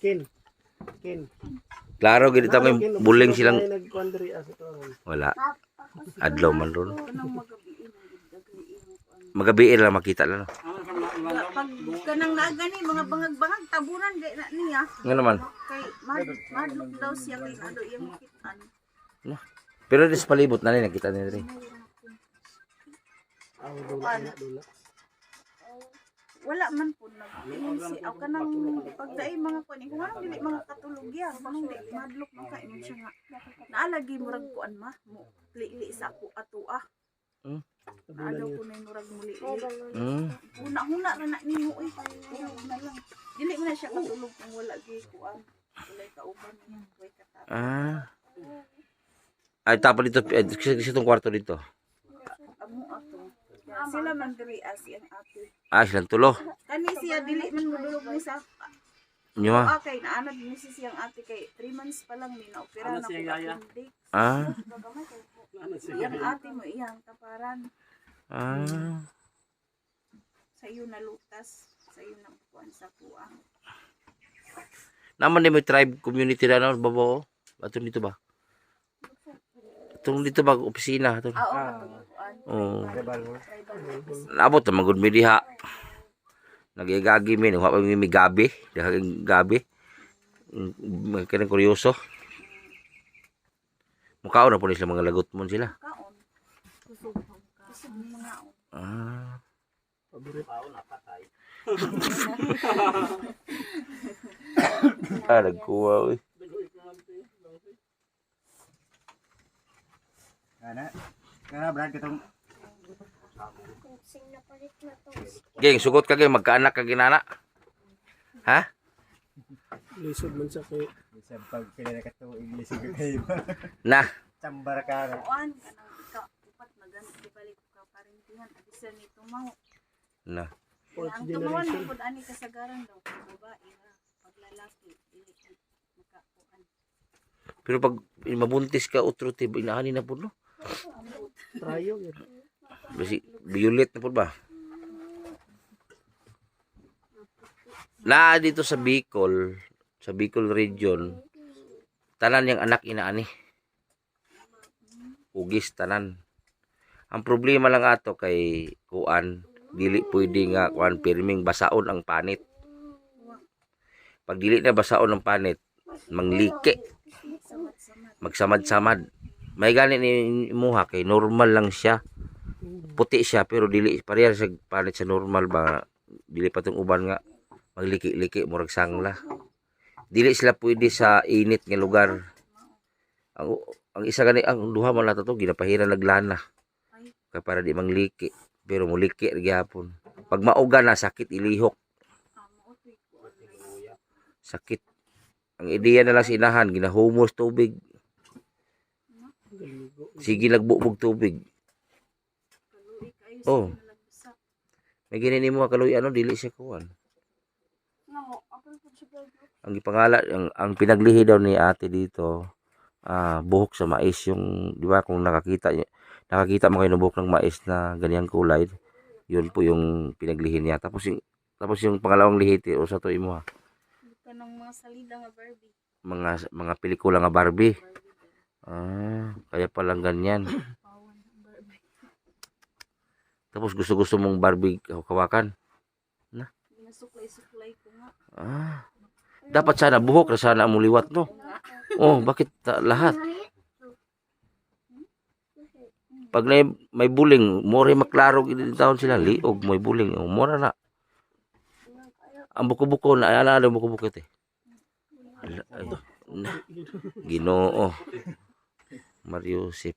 Kin. Klaro gid ta may buling silang Nagkuandri as ito. wala. Adlaw man ron. Kanang magabiin nagdagay Magabi lang makita lang. pag kanang naagani mga bangag-bangag tabunan di na niya Nga naman. kay madlok daw siya kay nado iyang kitan. Pero dis palibot na rin nakita nila rin. Dula. Wala man po nag-ingon si aw kanang pagdai mga kuan kung anong dili mga katulog yan kanang di madlok man ka ingon siya nga naalagi murag kuan mo li sa ako atua. Naadaw ko na yung murag muli. Huna ra na nimo tulog na lang. Dili man na siya katulog kung wala gi kuan. Walay kauban niya, way katapos. Ay tapos dito sa itong kwarto dito. Amo ato. Sila man diri as ang ate. Silang tulo. Kani siya dili man modulog ni sa Nyo okay na ana din si siyang ate kay 3 months pa lang ni na opera na ko appendix. Yang ate mo iyang taparan sa iyo na lutas sa iyo na kuan sa kuang. Naman ni may tribe community na naman babo. Atong dito ba? Atong dito ba opisina atong. Oh. Naabot na magud mi diha. Nagigagi mi wa pa mi gabi, daghang gabi. Kanang kuryoso. Mukaon na po sila mga lagot mo sila. Kaon. Kusog mga Paborito. Nagkuha uy. Kana brad katong Geng, sugot ka geng, magkaanak ka ginana. Ha? Lisod man sa kay isang pag pila na kato English kayo. Na. Chambar ka na. kuan kanang ikaw upat na ganti balik ka parintingan at isa ni tumaw. Na. fourth Ang tumawan generation. mo pud ani kasagaran daw babae ha paglalaki dili makakuan. Pero pag mabuntis ka utro tib inaani na pud no. Trayo yun. Basi violet na pud ba? Na dito sa Bicol region, tanan yang anak inaani. Ugis tanan. Ang problema lang ato kay kuan, dili pwede nga kuan pirming basaon ang panit. Pag dili na basaon ang panit, manglike. Magsamad-samad. May gani ni imuha kay normal lang siya. Puti siya pero dili pareha sa panit sa normal ba. Dili pa tong uban nga magliki-liki murag sangla. Dili sila pwede sa init nga lugar. Ang isa gani ang duha man nato to ginapahiran naglana. Kay para di mangliki. Pero muliki gyapon. Pag mauga na sakit ilihok. Sakit. Ang ideya na lang sa inahan ginahumos tubig. Sige nagbubog tubig. Oh. May ginini mo kaluy ano dili siya kuan. Ang ipangala ang pinaglihi daw ni ate dito buhok sa mais yung di ba kung nakakita mo kayo ng buhok ng mais na ganyang kulay yun po yung pinaglihi niya tapos yung pangalawang lihiti o sa to imo Kanang mga salida nga Barbie. mga pelikula nga Barbie kaya palang ganyan Pawan ng Barbie. tapos gusto mong Barbie kawakan Ginasuklay-suklay ko nga. dapat sana buhok na sana ang muliwat no oh bakit lahat pag may buling more maklaro gid taon sila liog may buling mura na ang buko-buko na ala buko-buko te Ginoo Mario Sip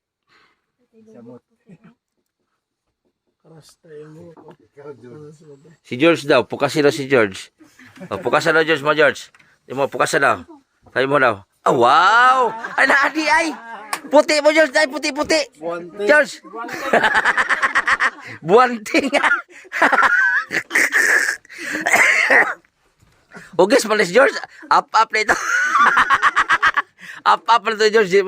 Karasta yung buhok ko. si George daw pukasin daw si George pukasan daw George mo George mo pukasan daw tayo mo daw wow ay naadi ay puti mo George ay puti George buwanting Hugas malis George up na ito up na ito George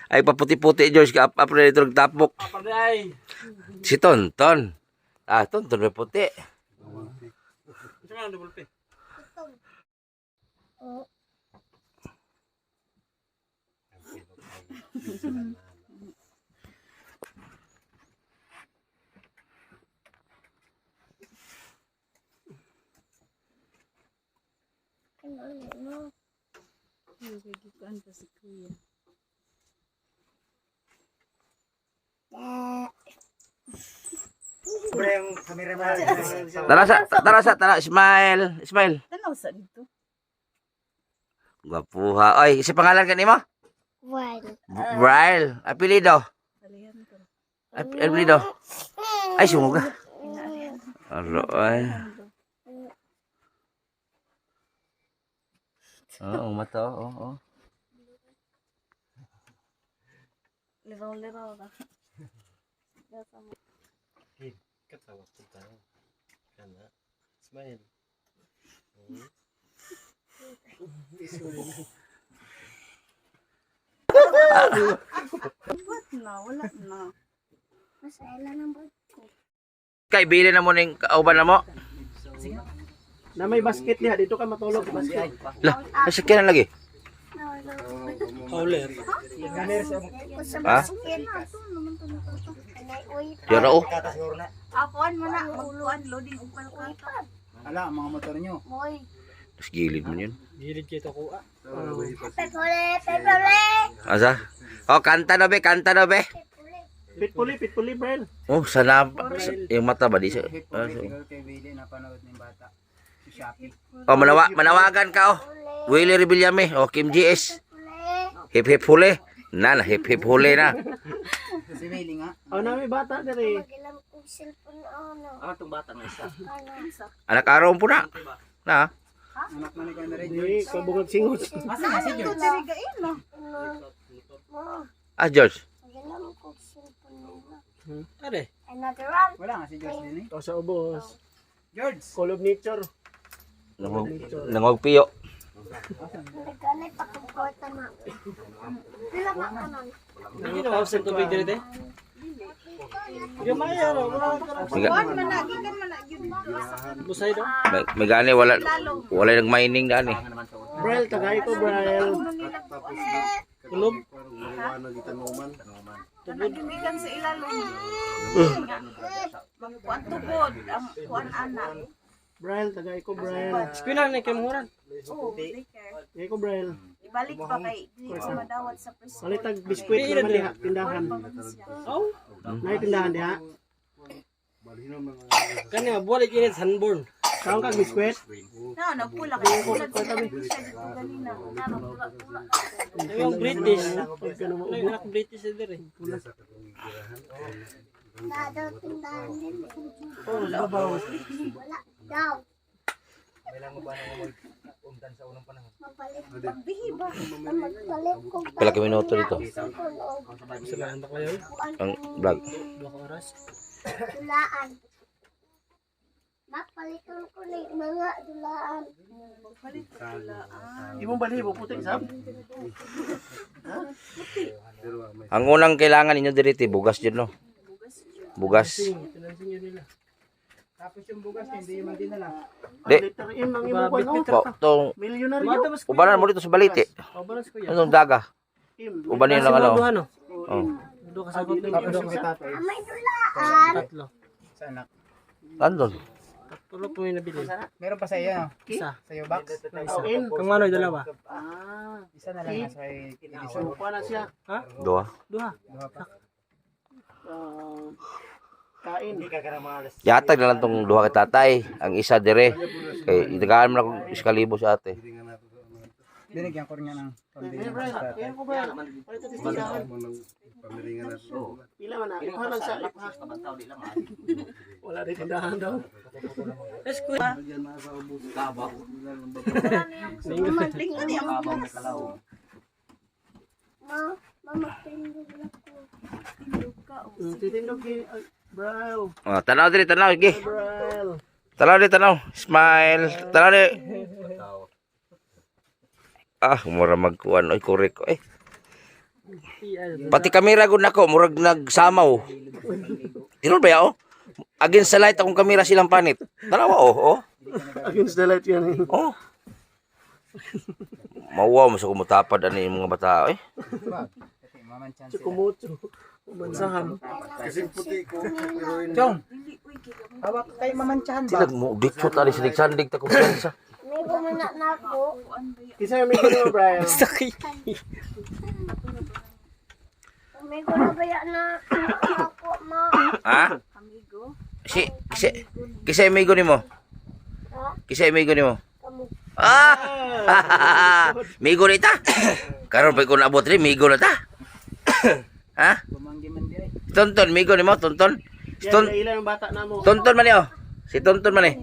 ay paputi-puti George ka up na ito nagtapok si Tonton Tonton may puti Tara, smile. Tanaw sa dito. Gwapuha. Oy, si pangalan ka nimo? Braille. Apelido. Apelido. Ay, sumuga. Alo, ay. Oo, mata, oo. Liraw-liraw na. Katawa ko tayo. Kana. Smile. Wala na. Kay bili na mo ning kauban na mo. Na may basket niya, dito ka matulog sa basket. Lah, nasakyan lagi. Howler. Ha? Yara oh. Apuan mo na, magluan, loading upal ka. Ala, mga motor nyo. Mas gilid mo yun. Gilid kita ko. Asa? Oh, kanta na be. Pitpuli, Brel. Oh, sana yung mata ba di siya? Kay Bili, napanood ng bata. Si Shopee. Oh, manawagan ka oh. Willie Rebillame, oh Kim GS. Hip hip huli. Hip hip huli na. Si Bili nga. Oh, nami bata dere. Itong bata nga isa. Anak araw po na. Na. Anak na ni Kuya na rin. Di ko bungag singot. Asa nga si George? Dirigain no. George. Ade. Wala nga si George din eh. O sa ubos. George! Call of Nature. Nangogpiyo. Nangito ako sa tubig dito eh. Gamay ano, wala ka. Kuan man na, gikan man na yun. Busay do. May gani wala nag-mining daan eh. Brel, tagay ko Brel. Kulog. Gikan sa ilalong. Magkuan tugod ang kuan anak. Brel, tagay ko Brel. Spinal na kimuran. Oh, daycare. Tagay ko Brel. Ibalik pa kay di ko madawat sa presyo. Palitag biskwit naman diha, tindahan. Oh. Nay tindahan diha. Kanya buwalik init sunburn. Kaon ka biskwit? Na, napula kay ulag siya dito ganina. Pula-pula. Yung British. Yung anak British na din eh. Pagbihi ba? Pila ka minuto dito. Samahan ba kayo? Ang vlog. 2 oras. Dulaan. Napalitan ko na yung mga dulaan. Imong balibo puti sab. Ang unang kailangan ninyo diriti bugas jud no. Bugas. Pinansin nyo nila. Tapos yung bugas hindi man dinala. Di. Liter in ang imong kuno. Po, tong Milyonaryo. ubanan mo dito sa baliti. Pabalas ko yan. Anong daga? Im. Ubanin lang ano. Duha no? Oh. Duha ka sagot ng Tapos yung tatay. May dulaan. tatlo. Sa anak. Andun. Tatlo po yung nabili. Meron pa sa iyo no? Isa. Sa iyo box. Isa. Kang Manoy, dalawa. Ah, isa na lang sa kay Edison. Kuha na siya. Ha? Duha. Duha. Duha pa. Kain. Hindi ka malas. Yatag na lang tong duha kay tatay. Ang isa dire. Kay itagaan mo na kung 1,000 sa ate. Dinigyan ko rin nga ng pambili. Kaya ko ba? Ito testigahan. Pila man na. Ikuha lang sa lapha. Wala rin tindahan daw. Yes, kuya. Lingon niya mo. Mama, tindog lang ko. Titindog kay Bro. Oh, tanaw dire, tanaw gi. Bro. Tanaw dire, tanaw. Smile. Tanaw dire. Ah, mura magkuan oy korek ko. Pati kamera gud nako murag nagsamaw. Tinuod ba ya oh? Against sa light akong kamera silang panit. Tanawa oh. Against the light yan. Oh. Mawaw mo sa kumutapad ani yung mga bata eh. Kumucho. Kumansahan. Dili uy kay Hawak kay mamantsahan ba? Tilag mo dikot ali sindig ta kumpiyansa. May bumana na ako. Kisa may gino Brian. May gulabaya na ako, ma. Ha? amigo. Kisa amigo nimo. Kisa amigo nimo. Kamu. Ah! Migo na ita. Karon pa ko naabot rin, migo na ta. Ha? Bumanggi man di ay. Tonton, migo nimo, tonton. Yan, ilan yung bata na mo. Tonton man niyo. Si tonton man eh.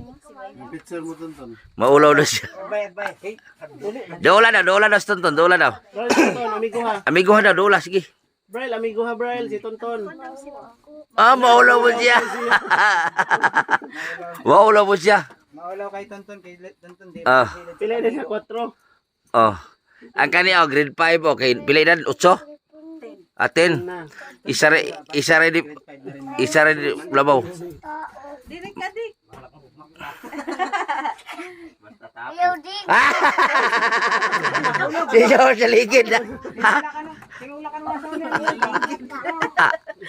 Picture mo tonton. Maulaw na siya. Bayad. Hey, Dola na si tonton, dola na. Brian, tonton, amigo ha. Amigo ha na, dola, sige. Brian, amigo ha, Brian, si tonton. Ah, maulaw mo siya. Maulaw mo siya. Maulaw kay tonton, kay tonton di. Ah, Pila na siya 4. oh. Ang kani oh, grade 5 okay. Pila na 8? Aten. Na. Isa re di labaw. Dili ka di. Ayaw di. Siya sa ligid.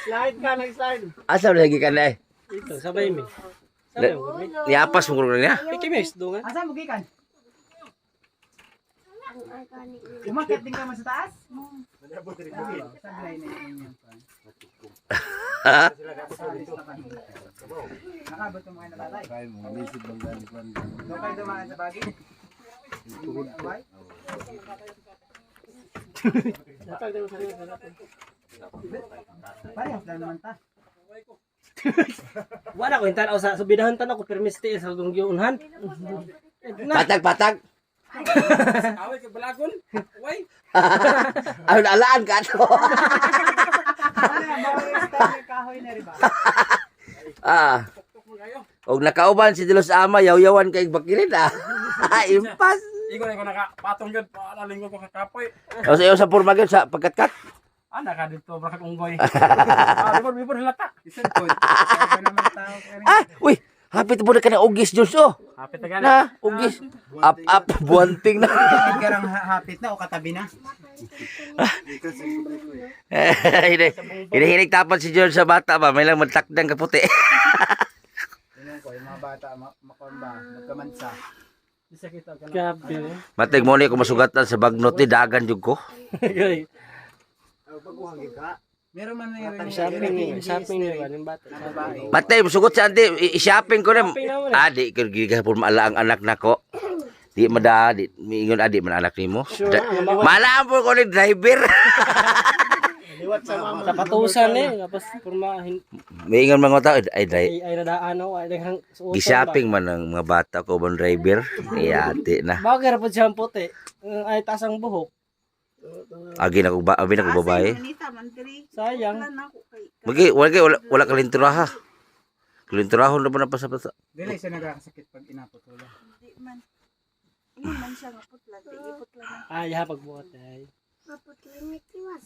Slide ka, nag-slide. Asa lagi ka na eh. Ito, sabay mi. Sabay mo. Niapas mo ko niya. Piki mi, isdo nga. Asa mo gikan? Umakit din ka man sa taas? Sablay na yun. Nakabot mo kayo na tatay? Kaya mo, misid bang gani ko. Doon kayo dumaan sa bagi? Natag din mo sa rin. Parehas lang naman ta. Wala ko yung tanaw sa bidahan tanaw ko permisti sa gunggyunhan. Patag. Away ka balagon. Way. Ay alaan ka to. Kahoy na rin ba? Ah. Og nakauban si Dilos Ama yaw-yawan kay bakirin ah. Impas. Igo na ko nakapatong gyud para linggo ko kakapoy. O sa iyo sa purma gyud sa pagkatkat. Ana ka dito brakak unggoy. Ah, bibor halata. Isang point. Sabi naman tao. Ah, uy, hapit mo na ka na ugis Diyos oh. Hapit na gani. Na, ugis. Up, buwanting na. Garang hapit na o katabi na. Hinihinig tapan si George sa bata ba, may lang magtakdang kaputi. Tingnan ko, yung mga bata, makomba, magkamansa. Isa kita ka. Gabi. Matig mo ni ko masugatan sa bagnot ni dagan jud ko. Gay. Pagkuhangin ka. Meron man na Shopping nila yung bata. Patay, sugot sa ante, i-shopping ko na. Adi, kagigahapon maala ang anak nako. Di mada, di mingon adi man anak nimo. Malaan po ko ni driver. Liwat sa mama. Kapatusan tapos kurmahin. Mingon mga tao, ay Ay nadaan ay daghang suot. gi-shopping man ang mga bata ko ban driver. Ati na. Bagay ra pud siyang puti. Ay tasang buhok. Agi na ko ba, abi na ko babae. Manita man diri. Sayang. Wala na ako kay. Wala kalinturaha. Kalinturahon na ba na pasapasa? Dili siya nagkakasakit pag inapot wala. Hindi man. Hindi man siya nga putla, di putla na. Ay ha pagbuhat ay. Maputlimit tiwas.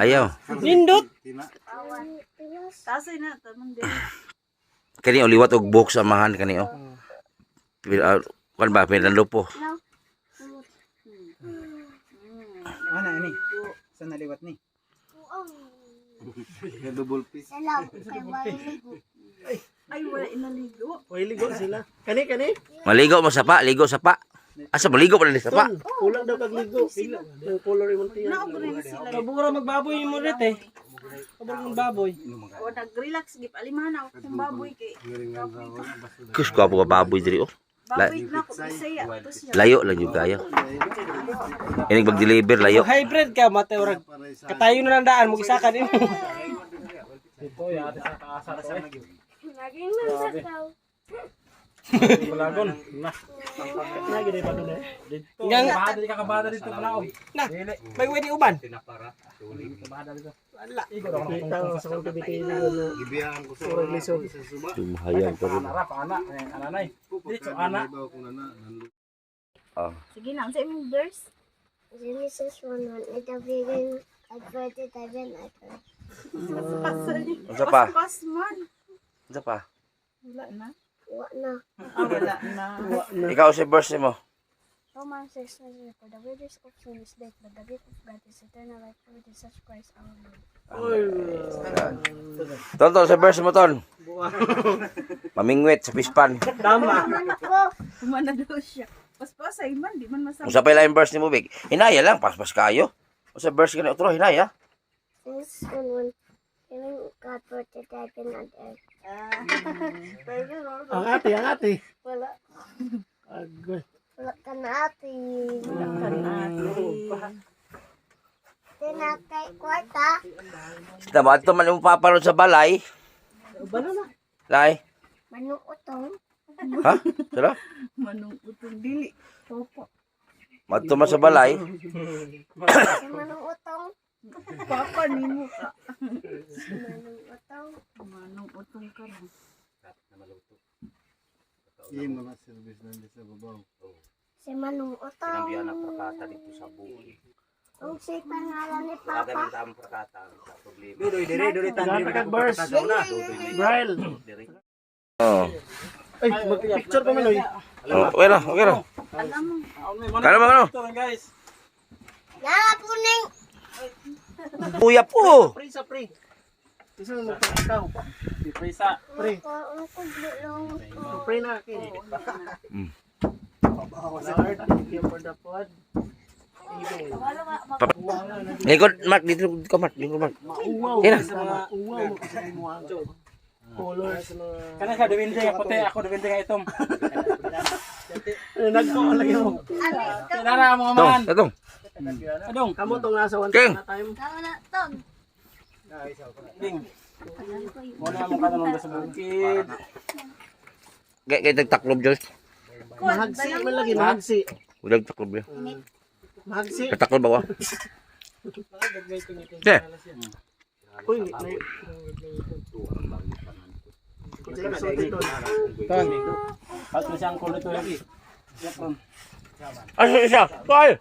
Ayaw. Nindot. Tiwas. Tasay na tamang diri. Kani liwat og buhok samahan kani oh. Kan ba pinando po. No. Ana ani. Sa naliwat ni. Double piece. Salam kay Waligo. Ay wala inaligo. Oy ligo sila. Kani. Maligo mo sa pa, ligo sa pa. Asa maligo pa ni sa pa? Kulang daw kag ligo. Yung color imong tiyan. Na ko rin sila. Kabura magbaboy mo rit eh. Kabura ng baboy. O nag-relax gip aliman ako kung baboy kay. Kus ko po baboy diri oh. Baboy na ko bisaya to siya. Layo lang yung kaya. Inig mag-deliver layo. Hybrid ka mate orag. Katayo na lang daan mo isa ka din. Ito ya sa kaasa to. Naging magsakaw. Balagon. Na. Lagi dai pa dun eh. Ngang bada ka kabada dito palaog. Na. May wedi uban. Tinapara. Kabada dito. Wala. Igo daw kita sa kultibiti no. Gibiyahan ko sa lisod. Tumahayang ko rin. Ana pa ana. Ananay. Dito ana. Ah. Sige na, sa imong verse. Genesis 1:1. Itabihin at 27 at Unsa pa? Pas man. Unsa pa? Wala na. wa na. Wala na. Ikaw si verse mo. Romans 6:9. For the wages of sin is death, but the gift of God is eternal life through Jesus Christ our Lord. Tonton sa verse mo ton. Mamingwit sa pispan. Tama. Kumana daw siya. Pas-pasay man, di man masama. Unsa pa yung verse ni mo big? Hinaya lang paspas kayo. Unsa verse kani otro hinaya? Genesis 1:1. Giving God for the heaven and earth. Ang ate. Wala. Agoy. Wala ka na ate. Tinakay kwarta. Tama ato man yung paparon sa balay. Lay. Manuutong. Ha? Sala? Manong utong dili. Opo. Madto man sa balay. Si manuutong. Papa nimo ka. Manuutong. Manong utong ka rin. Si manuutong. Sinabihan ang prakata dito sa buhay. Kung si pangalan ni Bagay Papa. man ang prakata ang sa problema. Diri kag verse. Braille. Oh. Ay, mag-picture pa man oy. Oh, okay na. Alam mo. Kala mo ano? Guys. Nakapuning. Kuya po. Pre sa pre. Isa mo ikaw. Di pre sa pre. Ang kuglong. Pre na akin. Lord, thank you for the food. Lingkod, Mark, dito ka, Mark. Lingkod, Mark. Mauwaw Yan na. sa mga uwaw mo kasi mo colors sa mga kana ka dawin nga puti ako dawin nga itom. Nagko lagi mo. Kinara mo man. Tatong. Adong, kamo tong nasa one King. na time. Tama na, Tong. Ding. Wala mo ka naman sa bukid. Kaya nagtaklob dyan. Mahagsi man lagi, mahagsi. Wala nagtaklob yan. Mahagsi. Kataklob ba? Hindi. Uy, at na siyang kulo to lagi. Ano siya? Kaya.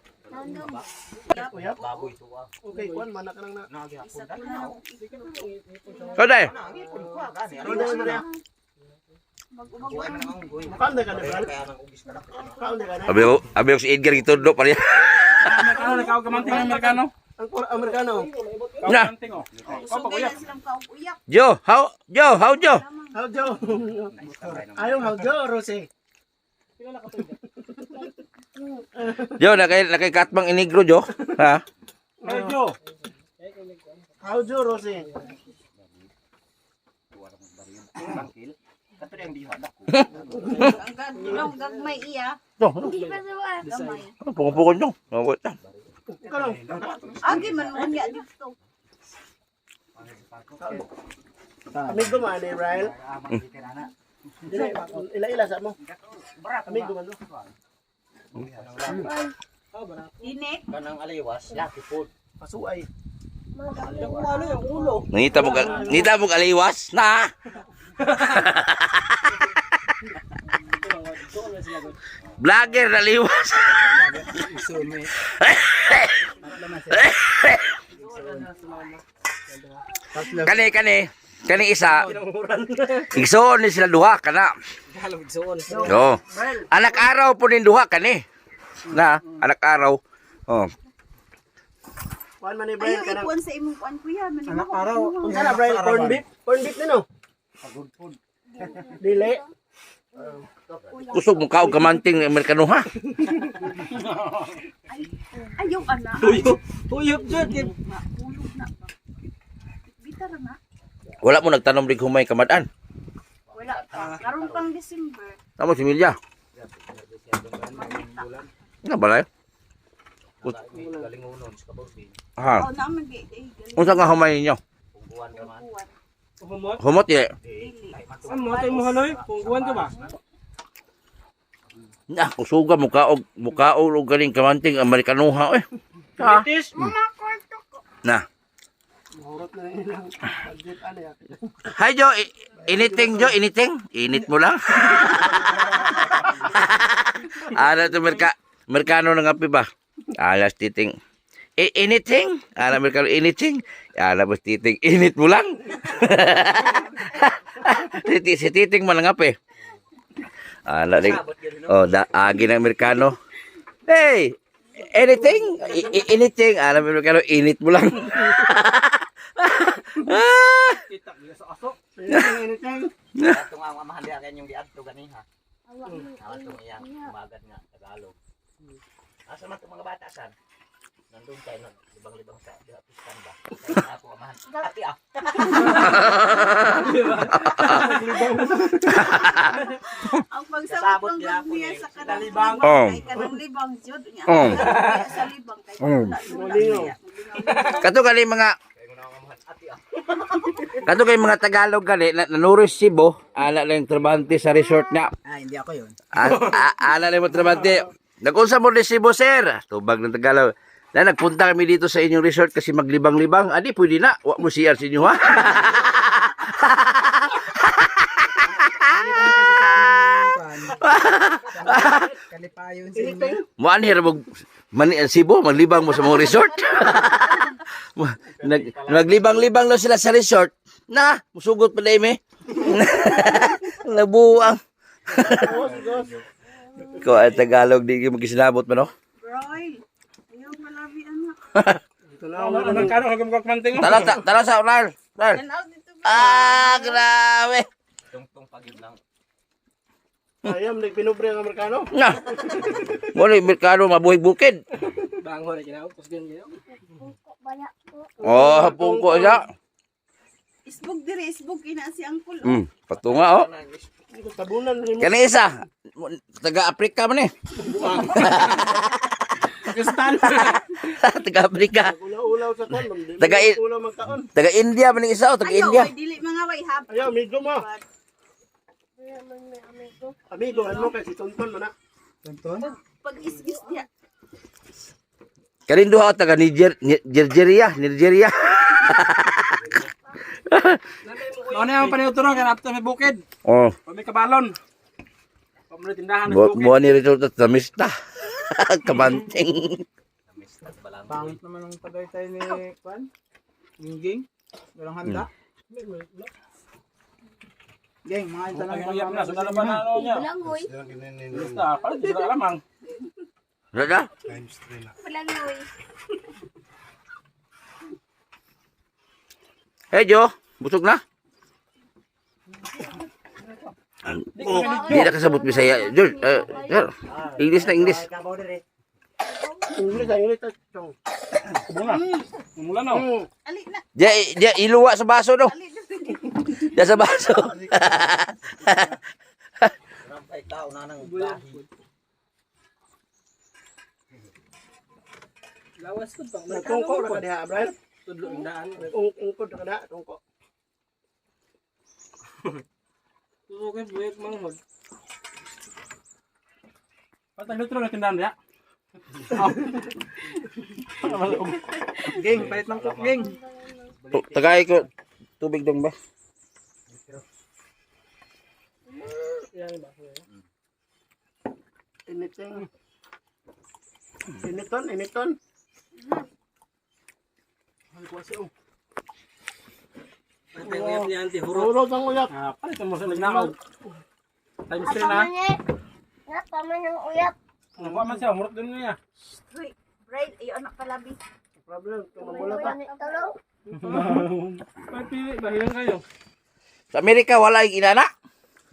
Okay, kuan man ka nang na. Kaya. Kanda ka na bral. Kanda ka na. Abi ko si Edgar ito do pa niya. Amerikano na kao kamanting Amerikano. Ang Amerikano. Na. Sugay na silang kauuyak. Jo, how Jo? How Jo? Ayaw how Jo, Rose. Jo, nakay katbang inigro Jo. Ha? Hey Jo. How do Rosie? Bangkil. Kato yung di hadak ko. Ang gagmay iya. Hindi pa sa wa. Gamay. Pukon-pukon nyo. Mawat na. Kalong. Agi man mo niya dito. Amigo man ni Ryle. Dire ila-ila sa mo. Amigo man do. Inek. Kanang aliwas, laki po. Pasuay. Nangita mo aliwas na. Vlogger na liwas. Kani isa. Igsoon ni sila duha kana. Oh. Anak araw po nin duha kani. Na, anak araw. Oh. Kuan man ni Ayaw Ryle kanang. ipon sa imong kuan kuya. Anak araw. Unsa na Ryle corn beef? Corn beef nino. Dili. Kusog mo ka og kamanting Amerikano ha. Ayaw ana. Tuyop jud. Ulog na ba? Bitar na. Wala mo nagtanom dig humay kamadan. Wala pa. Karon pang December. Tamo si Milya. Na balay. Galingunon sa kabusing. Ha. Oh, naman gay. Unsa nga humay ninyo? Pungguan ka man. Humot. Humot ye. Dili. Ang mo tay mo hanoy, pungguan ka ba? Na, kusuga mukha og galing kamanting Amerikano ha eh. Ha. Tis. Na. Mahurot na ilang budget ano ya. Hi Jo, anything Jo, anything? Init mo lang. Ano to Merkano ng api ba? Alas titing. Anything? Ano Merkano anything? Alas bas titing. Init mo lang. Si titing man ng api. Ala ding. Oh, agi ng Merkano. Hey, anything? Anything? Alam mo Merkano, init mo lang. Ito nga ang mahal yan yung diadto ganiha. Awat tong iyang umagad nga Tagalog. Asa man tong mga bata san? Nandun tayo naglibang-libang sa pistan ba? Kaya ako amahan. Ati ah. Ang pagsabot ng gagmiya sa kanang libang Oh. kay kanang libang jud niya. Oh. Sa libang kay wala. Kato gali mga Kato kay mga Tagalog gali nanuris Cebu, ala lang trabante sa resort na. Hindi ako yun. Ala lang mo trabante. Nag-unsa mo ni Cebu sir? Tubag ng Tagalog. Na nagpunta kami dito sa inyong resort kasi maglibang-libang. Adi pwede na. Wa mo CR sa inyo ha. Kalipayon sa inyo. Mo anhir mo Cebu maglibang mo sa mga resort. Naglibang-libang lang sila sa resort. Na, musugot pa dahil Nabuang. Ko ay Tagalog di mo gisinabot man no. Roy. Ayaw malabi anak. Amerikano kagam manting. Tala sa ular. Yan out dito. Grabe. Tungtong pagid lang. Ayam nagpinubre ang Amerikano. Na. Mo ni merkado mabuhig bukid. Bango na kinaw, kusgan kayo. Banyak po. Oh, pungko siya. Isbog diri, isbog ina si Uncle. Patunga oh. Tabunan rin mo. Kani isa. Taga Afrika man eh. Pakistan. Taga Afrika. Ulaw-ulaw sa kon. Ulaw magkaon. Taga India man isa oh, taga Ayaw, India. may dili mga way hap. Ayaw, amigo mo. Wala man may amigo. Amigo, ano kay si Tonton man na. Pag isgis diya. Kanin duha taga Nigeria. Ano yung paniuturo kaya napita may bukid. Oh. Pag may kabalon. Pag may tindahan ng bukid. Buwan ni Rito tamista. Kamanting. Pangit naman ang tagaytay ni Kwan. Gingging. Walang handa. Geng, mga ito lang. Ang na, sila naman ano niya. Bulangoy. Basta, parang di sila alamang. Rada? Bulangoy. Hey Jo, busog na? Di na kasabot Bisaya. George, English na English. Ingles. Chong. Mula. Mula na. Ali na. Diya iluwa sa baso no. Ali na. Diya sa baso. Rampay tao na ng bahi. Lawas ko bang. Nagtungko na ka diha, Brian. Tudlo ang daan. Ungkod na ka diha, tungko. Tutukin buyag manghod. Patay lutro na tindahan ya. Ging, palit ng cook, ging. Tagay ko tubig dong ba? Yan ba? Initon. Ano ko siya? Patay uyap ni Auntie Huro. Huro ang uyap. Ah, palit mo sa nagnakaw. Times 3 na. Napaman ng uyap. Ano pa man siya? Murot din niya. Uy, Brian, ayo anak palabi. Problem, tumamula ka. Tulong. Ay, pili. Bahilan kayo. Sa Amerika wala yung inana.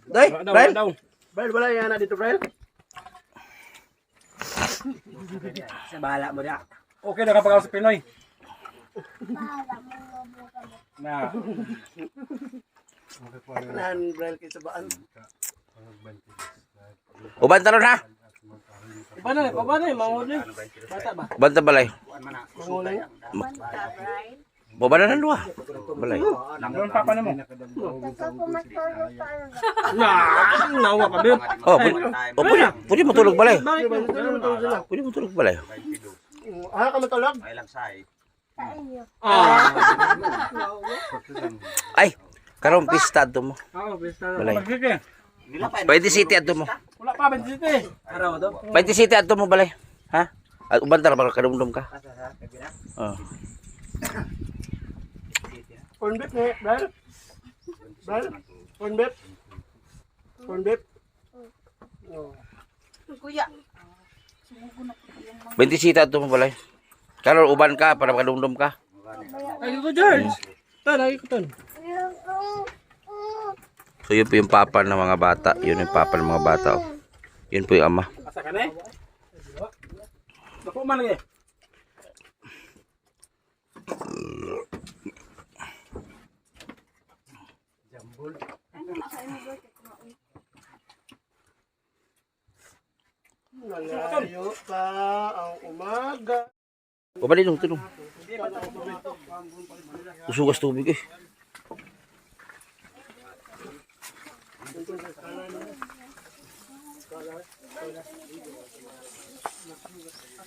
Doy, Wala daw, Brian. wala daw. Brian, wala yan na dito, Brian. Sa bahala mo diya. Okay na kapag ako sa Pinoy. Na. Nan, Brian, kayo sa baan. Uban talon ha. Iba na, mangod na. Bata ba? Banta balay. Manta, Brian. Boba na dua. Balay. Nandun papa na mo. Kapag pumatulog ka ano ba? Nah, nawa pa ba? Pwede mo tulog balay. Sila. Pwede mo tulog balay. Ah, ka matulog? May lang say. Sa inyo. Ah. Ay, karong pista to mo. Oo, basta na. Balay. Magsige. Pwede city ato mo. Wala pa ben dito. Araw daw. Pwede city ato mo balay. Ha? At uban tara baka kadumdum ka. Oh. Corn beef ni, Brian. Brian, corn beef. Corn beef. Oh. Kuya. Sumugo na ko yung mga. 20 city ato mo balay. Karon uban ka para makadumdum ka. Ay, ko George. Tan, ay ko tan. So yun po yung papa ng mga bata. Yun yung papa ng mga bata. Oh. Yun po yung ama. Asa ka na? Dako man lagi. Malayo pa ang umaga. Babali dong, tulong. Usugas tubig eh.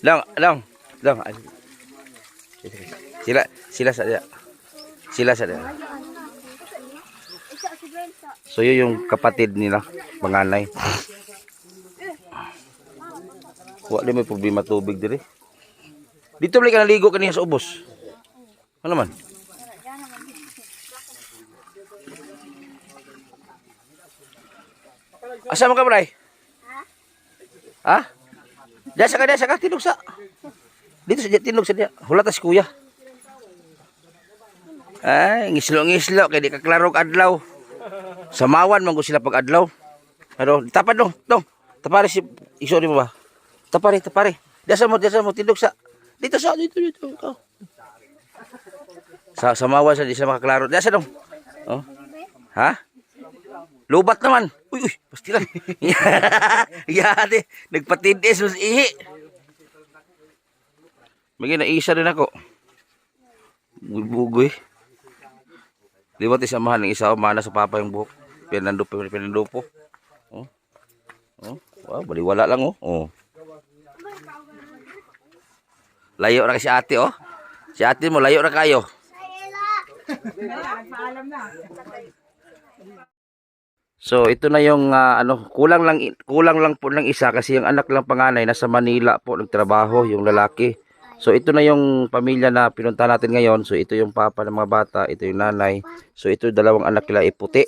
Lang. Ay. Sila sa dia. So yun yung kapatid nila, panganay. Wala may problema tubig dire. Dito balik ka naligo kanina sa ubos. Ano man? Asa mo ka, Bray? Ha? Diyan sa ka, tinog sa. Dito sa tinog sa diya. Hulata si kuya. Ay, ngislo, kaya di ka klarog adlaw. Samawan man ko sila pag adlaw. Pero, tapad dong. Tapari si, isori mo ba? Tapari. Diyan mo, tinog sa. Dito. Oh. Samawan sa, di sila makaklaro. Diyan sa dong. Oh. Ha? Lubat naman. Uy, pasti lang. Yate, nagpatindis mas ihi. May naisa rin ako. Bugoy. Di ba tisamahan ng isa umana sa papa yung buhok. Pinandupo. Oh. Wow, baliwala lang oh. Layo na si ate oh. Si ate mo layo na kayo. So ito na yung kulang lang po ng isa kasi yung anak lang panganay nasa Manila po nagtrabaho yung lalaki. So ito na yung pamilya na pinunta natin ngayon. So ito yung papa ng mga bata, ito yung nanay. So ito dalawang anak nila puti.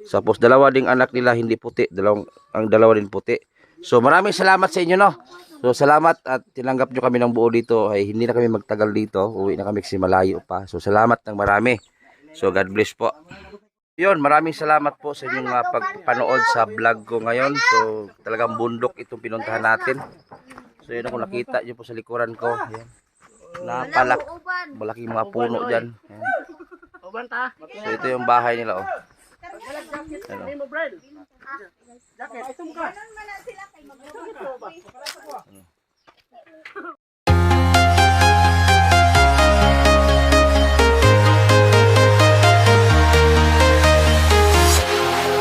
Tapos dalawa ding anak nila hindi puti, ang dalawa din puti. So maraming salamat sa inyo no. So salamat at tinanggap nyo kami ng buo dito. Ay hindi na kami magtagal dito. Uwi na kami kasi malayo pa. So salamat ng marami. So God bless po. Yun, maraming salamat po sa inyong pagpanood sa vlog ko ngayon. So talagang bundok itong pinuntahan natin. So So yun ako nakita nyo po sa likuran ko. Ayan. Wala Napalak. ko uban. Malaking mga puno dyan. Ayan. Uban ta. So ito yung bahay nila oh. Ano? Ano mo, Brad? Ganun man na sila kay mag-uwi.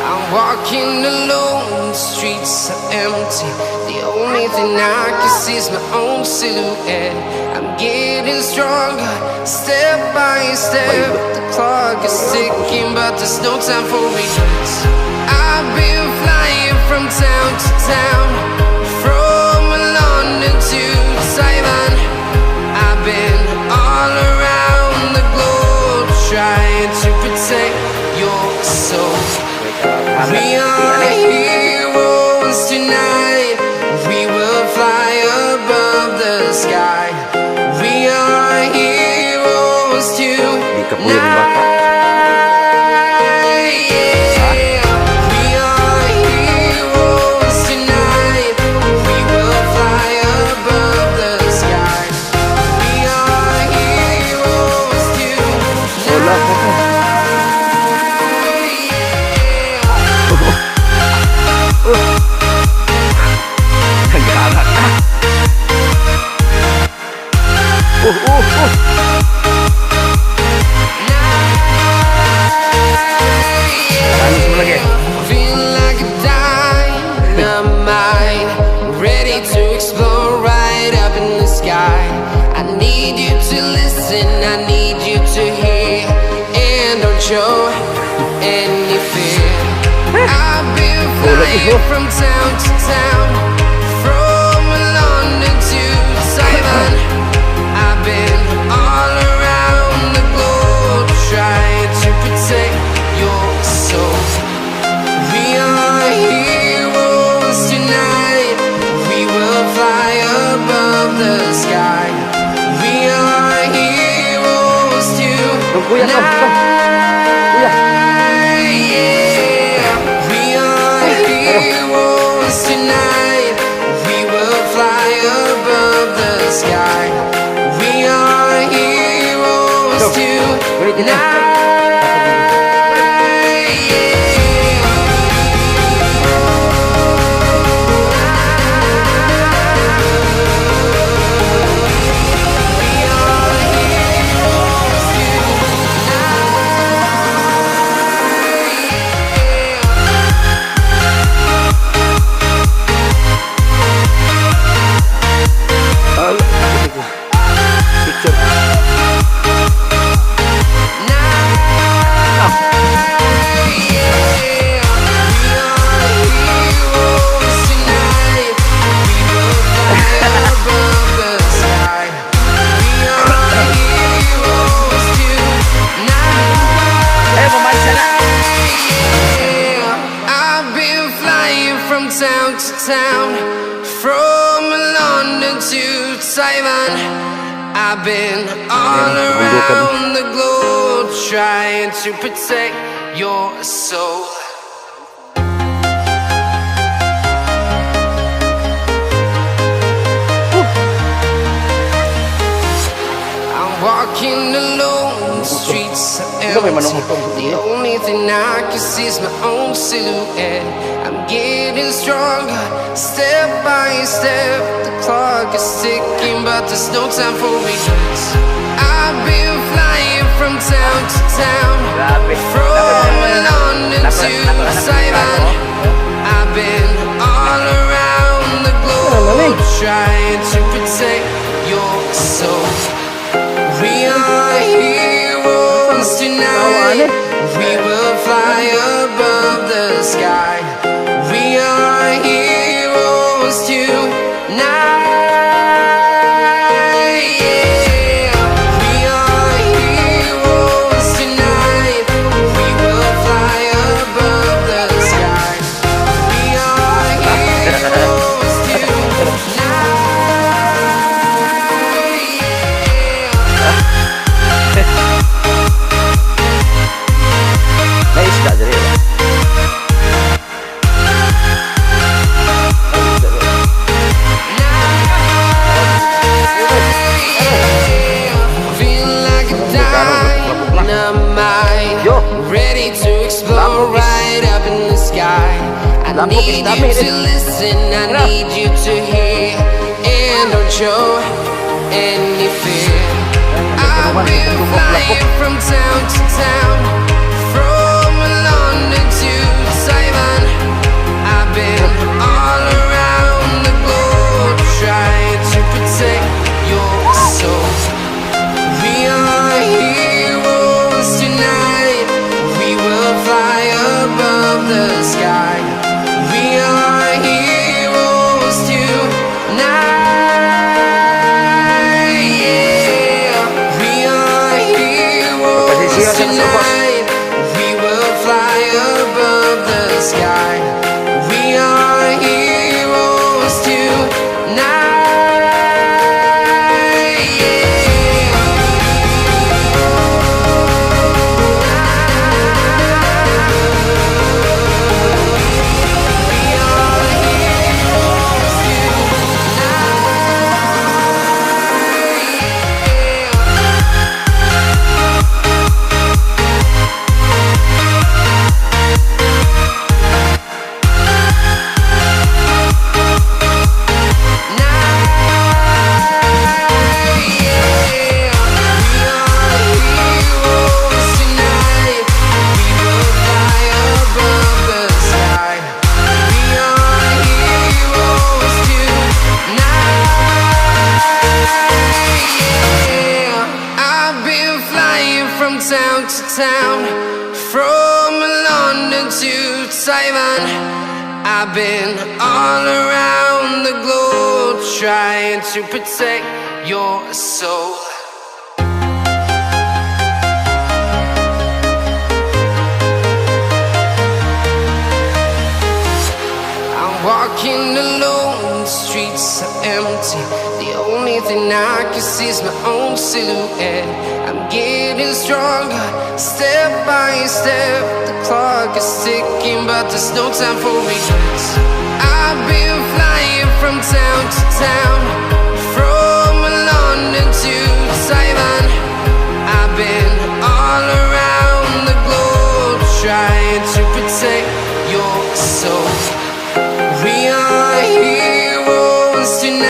I'm walking alone, the streets are empty. The only thing I can see is my own silhouette. I'm getting stronger, step by step. The clock is ticking, but there's no time for regrets. I've been flying from town to town, from London to Taiwan. I've been all around the globe, trying to protect your soul. We are heroes tonight. We will fly above the sky. We are heroes tonight. Yeah. We are heroes tonight. We will fly above the sky. We are heroes tonight. Nagkanak na. Alis mo lagi. Feel like a dynamite, ready to explode right up in the sky. I need you to listen, I need you to hear, and don't show any fear. I've been flying from town to town, from London to Taiwan. I've been all around the globe, trying to protect your soul. We are heroes tonight. We will fly above the sky. We are heroes tonight. Yeah. We are heroes tonight. We will fly above the sky. We are heroes tonight. I've been flying from town to town, from London to Taiwan. I've been all around the globe, trying to protect your soul. I'm walking alone, the streets are empty. The only thing I can see is my own silhouette. I'm getting stronger, step by step. The clock is ticking, but there's no time for regrets. I've been flying from town to town, from London to Taiwan. I've been all around the globe, trying to protect your soul. We are heroes tonight. We will fly above the sky. We are heroes tonight. Yeah. We are heroes tonight. We will fly above the sky. We are heroes tonight. need you to listen, I need you to hear, and don't show any fear. I've been flying from town to town, from London to Taiwan. I've been all around the globe trying to protect your soul. We are heroes tonight. We will fly above the sky. We are heroes tonight. Yeah. We are heroes tonight. We will fly above the sky. We are heroes tonight. Yeah. Town to town, from London to Taiwan. I've been all around the globe trying to protect your soul. I'm walking alone, the streets are empty. The only thing I can see is my own silhouette. I'm getting stronger, step by step. The clock is ticking, but there's no time for regrets. I've been